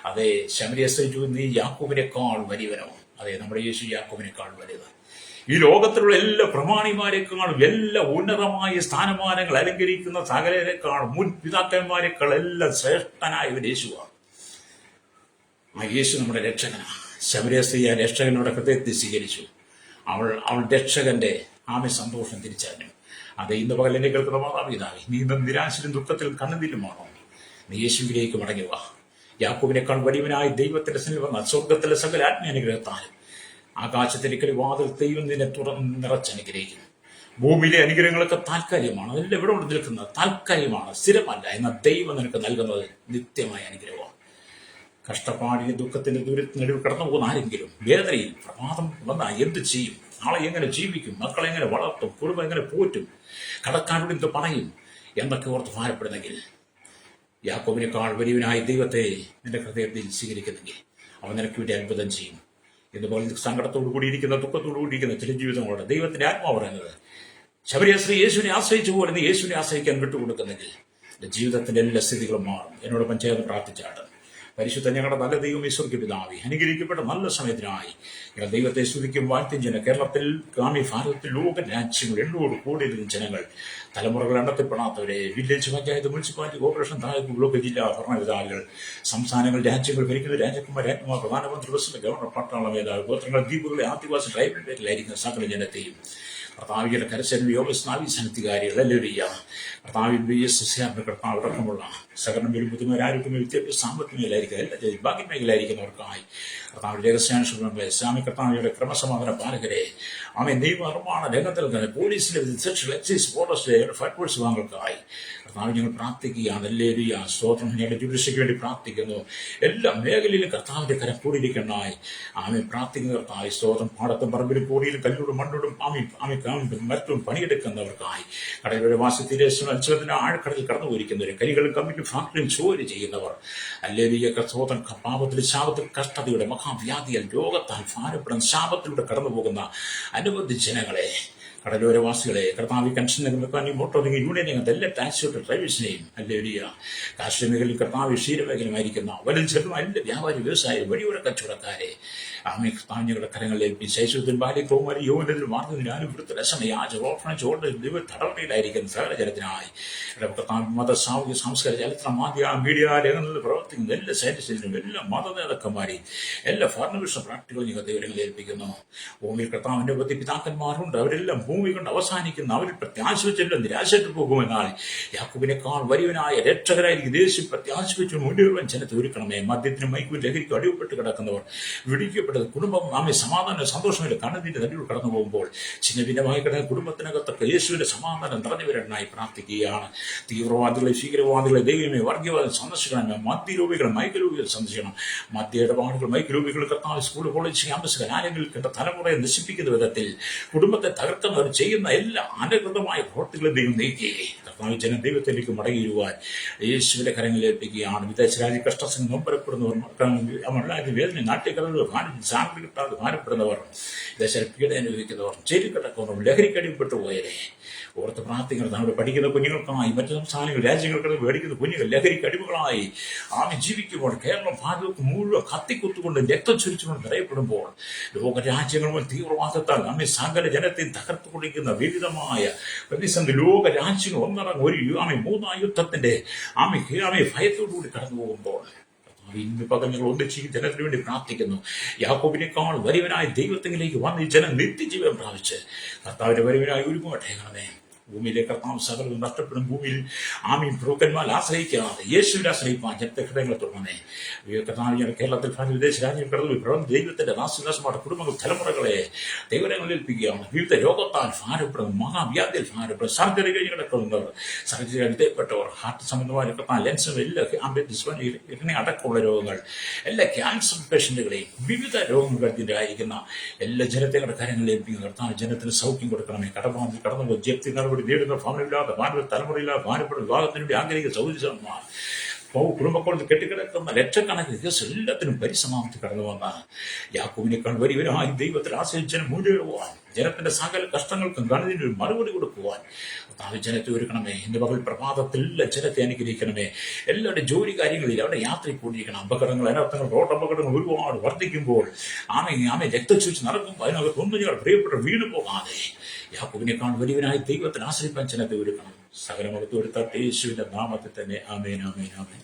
അതെ, ശമരിയ നീ യാക്കോബിനേക്കാൾ വലിയവനോ? അതെ, നമ്മുടെ യേശു യാക്കോബിനേക്കാൾ വലുത്. ഈ ലോകത്തിലുള്ള എല്ലാ പ്രമാണിമാരെക്കാളും, എല്ലാ ഉന്നതമായ സ്ഥാനമാനങ്ങൾ അലങ്കരിക്കുന്ന സകലരെക്കാളും, മുൻ പിതാക്കന്മാരെക്കാൾ എല്ലാം ശ്രേഷ്ഠനായ യേശുവാണ്. ആ യേശു നമ്മുടെ രക്ഷകനാണ്. ശമരിയ ആ രക്ഷകനോടെ ഹൃദയത്തിൽ സ്വീകരിച്ചു. അവൾ രക്ഷകന്റെ സന്തോഷം തിരിച്ചറിഞ്ഞു. അത് ഇന്ന് പകൽ എന്നെ കേൾക്കുന്ന മാതാപിതാവേ, നീ ഇന്ന് നിരാശയിലും ദുഃഖത്തിലും കണ്ണുനീരുമാണോ? നീ യേശുവിലേക്ക് മടങ്ങുക. യാക്കോബിനേക്കാൾ വലിയവനായ ദൈവത്തിന്റെ സന്നിധി വന്ന സ്വർഗത്തിലെ സകല ആത്മീയാനുഗ്രഹത്താലും ആകാശത്തിലേക്ക് വാതിൽ ദൈവം നിന്നെ തുറന്ന് നിറച്ചനുഗ്രഹിക്കും. ഭൂമിയിലെ അനുഗ്രഹങ്ങളൊക്കെ താൽക്കാലികമാണ്. അതെല്ലാം ഇവിടെ കൊണ്ട് നിൽക്കുന്നത് താൽക്കാലികമാണ്, സ്ഥിരമല്ല. എന്നാൽ ദൈവം നിനക്ക് നൽകുന്നത് നിത്യമായ അനുഗ്രഹമാണ്. കഷ്ടപ്പാടിന് ദുഃഖത്തിന്റെ ദൂരത്തിനടുവിൽ കടന്നു പോകുന്ന ആരെങ്കിലും വേദനയിൽ പ്രമാദം വന്നാൽ എന്ത് ചെയ്യും? നാളെ എങ്ങനെ ജീവിക്കും? മക്കളെ എങ്ങനെ വളർത്തും? കുടുംബം എങ്ങനെ പോറ്റും? കടക്കാരോട് എന്ത് പറയും എന്നൊക്കെ ഓർത്ത് ഭാരപ്പെടുന്നെങ്കിൽ, യാക്കോബിനേക്കാൾ വലിയവനായ ദൈവത്തെ നിന്റെ ഹൃദയത്തിൽ സ്വീകരിക്കുന്നെങ്കിൽ അവൻ നിനക്ക് വേണ്ടി അത്ഭുതം ചെയ്യും. ഇതുപോലെ സങ്കടത്തോടു കൂടിയിരിക്കുന്ന, ദുഃഖത്തോടു കൂടിയിരിക്കുന്ന ചില ജീവിതങ്ങളോട് ദൈവത്തിന്റെ ആത്മാവ് പറയുന്നത്, ശബരിയ സ്ത്രീ യേശുവിനെ ആശ്രയിച്ചു പോലെ നീ യേശുവിനെ ആശ്രയിക്കാൻ വിട്ടുകൊടുക്കുന്നെങ്കിൽ എന്റെ ജീവിതത്തിന്റെ എല്ലാ സ്ഥിതികളും മാറും. എന്നോടൊപ്പം ചേർന്ന് പ്രാർത്ഥിച്ചാണ്. പരിശുദ്ധ ഞങ്ങളുടെ നല്ല ദൈവം ഈശ്വർക്ക് പിതാവേ, അനുഗ്രഹിക്കപ്പെട്ട നല്ല സമയത്തിനായി ഞങ്ങൾ ദൈവത്തെ സ്തുതിക്കും വാഴ്ത്തും. കേരളത്തിൽ, ഭാരതത്തിൽ, ലോക രാജ്യങ്ങൾ 800 കോടിയിലും ജനങ്ങൾ, തലമുറകൾ എണ്ണത്തിൽപ്പെടാത്തവരെ, village panchayat, municipality, corporation, taluk, block, ജില്ലാ ഭരണാധികാരികൾ, സംസ്ഥാനങ്ങൾ, രാജ്യങ്ങൾ ഭരിക്കുന്ന രാജകുമാർ, രാജ്ഞിമാർ, പ്രധാനമന്ത്രി, പ്രസിഡന്റ്, ഗവർണർ, പട്ടാള മേധാവി, ഗോത്രങ്ങൾ, ദ്വീപുകളെ, ആദിവാസി ട്രൈബൽ പേരിലായിരിക്കുന്ന സകല ജനത്തെയും കർത്താവിയുടെ കരസേന വ്യോമസ്നാവി സന്നദ്ധികാരികൾ അല്ലേലൂയ, കർത്താവിൽ BSSR കർത്താവ് അടക്കമുള്ള സകലം ബുദ്ധിമുട്ട് ആരോഗ്യമേ, വിദ്യാഭ്യാസ, സാമ്പത്തിക മേഖലയായിരിക്കും, എല്ലാ ഭാഗ്യ മേഖലയായിരിക്കുന്നവർക്കായി കർത്താവിന്റെ രഹസ്യാനുഷ്ഠാനങ്ങളെ, ഇസ്ലാമിക് കർത്താവിയുടെ ക്രമസമാധാന പാലകരെ, നിയമനിർമ്മാണ രംഗത്തിൽ തന്നെ പോലീസിലെ, സെക്ഷൽ, എക്സൈസ്, ഫോറസ്റ്റ്, ഫയർഫോഴ്സ് വിഭാഗങ്ങൾക്കായി കർത്താവ് ഞങ്ങൾ പ്രാർത്ഥിക്കുകയാണ്. അല്ലേലൂയ, സ്തോത്രം. ഞങ്ങളുടെ ജുഡിഷ്യക്ക് വേണ്ടി പ്രാർത്ഥിക്കുന്നു. എല്ലാ മേഖലയിലും കർത്താവിന്റെ കരം കൂടിയിരിക്കണ്ടായി പ്രാർത്ഥിക്കുന്ന കർത്താവ് സ്തോത്രം. പാടത്തും പറമ്പിലും കോടിയിലും കല്ലോടും മണ്ണോടും മറ്റും പണിയെടുക്കുന്നവർക്കായി, കടലിലെ വാസത്തിലേശം മത്സ്യത്തിന്റെ ആഴക്കടലിൽ കടന്നു പോയിരിക്കുന്നവർ, കരികളും കമ്പിലും ഫാക്ടറിയും ജോലി ചെയ്യുന്നവർ, അല്ലേലൂയ സ്തോത്രം. പാപത്തിൽ, ശാപത്തിൽ, കഷ്ടതയുടെ മഹാവ്യാധിയാൽ, രോഗത്താൽ ഭാരപ്പെടുന്ന, ശാപത്തിലൂടെ കടന്നു പോകുന്ന അനവധി ജനങ്ങളെ, കടലോരവാസികളെ, കർത്താവ് കൺഷൻ മെക്കാനിക്, മോട്ടോർ യൂണിയൻ രംഗത്ത് എല്ലാ ടാക്സിയുടെ ഡ്രൈവേഴ്സിനെയും, അല്ലേലൂയ കാർഷിക മേഖലയിൽ, കർത്താവ് ക്ഷീരമേഖലയുമായിരിക്കുന്ന വലും ചെറുതും എല്ലാ വ്യാപാരി, വ്യവസായ, വഴിയോര കച്ചവടക്കാരെ താഞ്ഞുകളുടെ കരങ്ങളിൽ ശൈശവത്തിൽ, ബാല്യ, കൗമാരി, യൗവനത്തിൽ, മാർഗത്തിനാലും ഇവിടുത്തെ രസമ, യാച, ഓർഫനേജ്, ഓൾഡ് തടവറയിലായിരിക്കുന്ന സകല ജനത്തിനായി മത, സാമൂഹിക, സാംസ്കാരിക, ചരിത്ര, മീഡിയ രംഗങ്ങളിൽ പ്രവർത്തിക്കുന്ന എല്ലാ സയന്റിസ്റ്റിനും, എല്ലാ മത നേതാക്കന്മാരെയും, എല്ലാ ഭരണവിഷ പ്രാക്ടികളും നിങ്ങൾ ദൈവങ്ങളിൽ ഏൽപ്പിക്കുന്നു. ഭൂമിയിൽ കർത്താവിന്റെ പറ്റി പിതാക്കന്മാരുണ്ട്. അവരെല്ലാം ഭൂമി കൊണ്ട് അവസാനിക്കുന്ന, അവരിൽ പ്രത്യാശ വെച്ചെല്ലാം നിരാശപ്പെട്ടു പോകുമെന്നാൽ യാക്കോബിനേക്കാൾ വലിയവനായ രക്ഷകരായിരിക്കും ദേശം പ്രത്യാശ വെച്ച് മുന്നേറുവാൻ ജനത്തെ ഒരുക്കണമേ. മദ്യത്തിനും മൈക്കും ലഹരിക്കും അടിവപ്പെട്ട് കിടക്കുന്നവർ, വിടിക്കപ്പെട്ടത് കുടുംബം, സമാധാനം, സന്തോഷമില്ല, കണ്ണുനീര് നടിയിൽ കടന്നു പോകുമ്പോൾ ചിന്ന ഭിന്നമായി കിടന്ന കുടുംബത്തിനകത്തൊക്കെ യേശുവിന്റെ സമാധാനം നിറഞ്ഞു വരാനായി പ്രാർത്ഥിക്കുകയാണ്. തീവ്രവാദികളെ, ഭീകരവാദികളെ, ദൈവമേ, വർഗീയവാദം സന്ദർശിക്കണം. മദ്യരൂപികൾ, മൈക്കരൂപികൾ സന്ദർശിക്കണം. മദ്യ ഇടപാടുകൾ, മൈക്കരൂപികൾ കർത്താവ് സ്കൂൾ, കോളേജ്, ക്യാമ്പസ്, കലാലയങ്ങളിൽ കണ്ട തലമുറയെ നശിപ്പിക്കുന്ന വിധത്തിൽ കുടുംബത്തെ തകർക്കുന്നവർ ചെയ്യുന്ന എല്ലാ അനധികൃതമായ പ്രവർത്തികളും ദൈവം നീക്കുകയെ കർത്താവ് ജനം ദൈവത്തിലേക്ക് മടങ്ങിയിരുവാൻ യേശുവിന്റെ കരങ്ങളിൽ ഏൽപ്പിക്കുകയാണ്. വിദേശ രാജ്യ കഷ്ടത്തിന് നൊമ്പരപ്പെടുന്നവർ, വേദന, നാട്യകഥകൾ, സാമ്പത്തിക കിട്ടാതെ ഭാരപ്പെടുന്നവർ, വിദേശ പീഡ അനുഭവിക്കുന്നവർ, ജയിലിൽ കിടക്കുന്നവർ, ലഹരിക്കടിപ്പെട്ടു പോയവരെ ഓർത്ത് പ്രാർത്ഥിക്കുന്നത്. നമ്മുടെ പഠിക്കുന്ന കുഞ്ഞുങ്ങൾക്കായി, മറ്റു സംസ്ഥാനങ്ങൾ, രാജ്യങ്ങൾക്കിടയിൽ മേടിക്കുന്ന കുഞ്ഞുങ്ങൾ ലഹരിക്ക് അടിമകളായി ജീവിക്കുമ്പോൾ, കേരളം, ഭാരതത്തിൽ മുഴുവൻ കത്തിക്കുത്തുകൊണ്ട് രക്തം ചൊരിച്ചുകൊണ്ട് നിറയപ്പെടുമ്പോൾ, ലോകരാജ്യങ്ങളും തീവ്രവാദത്താൽ സകല ജനത്തെ തകർത്തുകൊണ്ടിരിക്കുന്ന വിവിധമായ പ്രതിസന്ധി, ലോക രാജ്യങ്ങൾ ഒന്നടങ്ങ് ഒരു മൂന്നാം യുദ്ധത്തിന്റെ ഭയത്തോടുകൂടി കടന്നു പോകുമ്പോൾ ഇന്ന് പകൽ നിങ്ങൾ ഒന്നിച്ച് ഈ ജനത്തിന് വേണ്ടി പ്രാർത്ഥിക്കുന്നു. യാക്കോബിനേക്കാൾ വലിയവനായ ദൈവത്തിലേക്ക് വന്ന് ഈ ജനം നിത്യജീവൻ പ്രാപിച്ച് കർത്താവിന്റെ വലിയവനായി ഒരുങ്ങട്ടെ. ഭൂമിയിലെ കർത്താവ് സകലവും നഷ്ടപ്പെടും. ഭൂമിയിൽ ആമീൻ പ്രഭുക്കന്മാർ ആശ്രയിക്കാതെ യേശുവിനെ ആശ്രയിപ്പാൻ ജനത്തെ ഹൃദയങ്ങളെ തുടങ്ങണേ. കർത്താവ് കേരളത്തിൽ വിദേശ രാജ്യങ്ങൾ കടന്നു ദൈവത്തിന്റെ നാശനാശമായ കുടുംബങ്ങൾ തലമുറകളെ ദൈവങ്ങളിൽ ഏൽപ്പിക്കുകയാണ്. വിവിധ രോഗത്താൽ ഭാരപ്പെടും, മഹാവ്യാധിയിൽ ഭാരപ്പെടും, സർജറി കഴിഞ്ഞ് കിടക്കുന്നവർ, സർജറി വിധേയപ്പെട്ടവർ, ഹാർട്ട് സംബന്ധമായ ലെൻസും എല്ലാ അടക്കമുള്ള രോഗങ്ങൾ, എല്ലാ ക്യാൻസർ പേഷ്യന്റുകളെയും വിവിധ രോഗങ്ങൾ ആയിരിക്കുന്ന എല്ലാ ജനതയുടെ കാര്യങ്ങളിൽ ഏൽപ്പിക്കുന്ന കർത്താവ് ജനത്തിന് സൗഖ്യം കൊടുക്കണമേ. കടന്നു ജപ്തി നടപടി നേടുന്ന ഭവനമില്ലാതെ ഭാര്യ തലമുറയില്ലാതെ ഭാരപ്പെടുന്ന വിവാഹത്തിന് വേണ്ടി ആഗ്രഹിക്കുന്ന സൗകര്യമാർ കുടുംബക്കോളത്തിൽ കെട്ടിക്കിടക്കുന്ന ലക്ഷക്കണക്കിന് കേസ് എല്ലാത്തിനും പരിസമാപ്തി കടന്നു വന്ന യാക്കോബിനേക്കാൾ വലിയവരായി ദൈവത്തിൽ ആശ്രയിച്ചതിന് മുന്നേറുവാൻ ജനത്തിന്റെ സകല കഷ്ടങ്ങൾക്കും ഗണത്തിന് ഒരു മറുപടി കൊടുക്കുവാൻ ജനത്തെ ഒരുക്കണമേ. ഇന്ന് പകൽ പ്രഭാതത്തിൽ ജനത്തെ അനുഗ്രഹിക്കണമേ. എല്ലാവരുടെ ജോലി കാര്യങ്ങളിൽ അവരുടെ യാത്രയിൽ കൂടിയിരിക്കണം. അപകടങ്ങൾ, അനർത്ഥങ്ങൾ, റോഡ് അപകടങ്ങൾ ഒരുപാട് വർദ്ധിക്കുമ്പോൾ ആമെ രക്തച്ചൂച്ച് നടക്കുമ്പോൾ അതിനകത്ത് ഒന്നും ഞങ്ങൾ പ്രിയപ്പെട്ട വീണു പോകാതെ യാക്കോബിനേക്കാൾ വലിയവനായി ദൈവത്തിൽ ആശ്രയിപ്പാൻ ജനത്തെ ഒരുക്കണം. സകലമൊക്കെ ഒരുത്ത യേശുവിന്റെ നാമത്തിൽ തന്നെ ആമേൻ, ആമേൻ, ആമേൻ.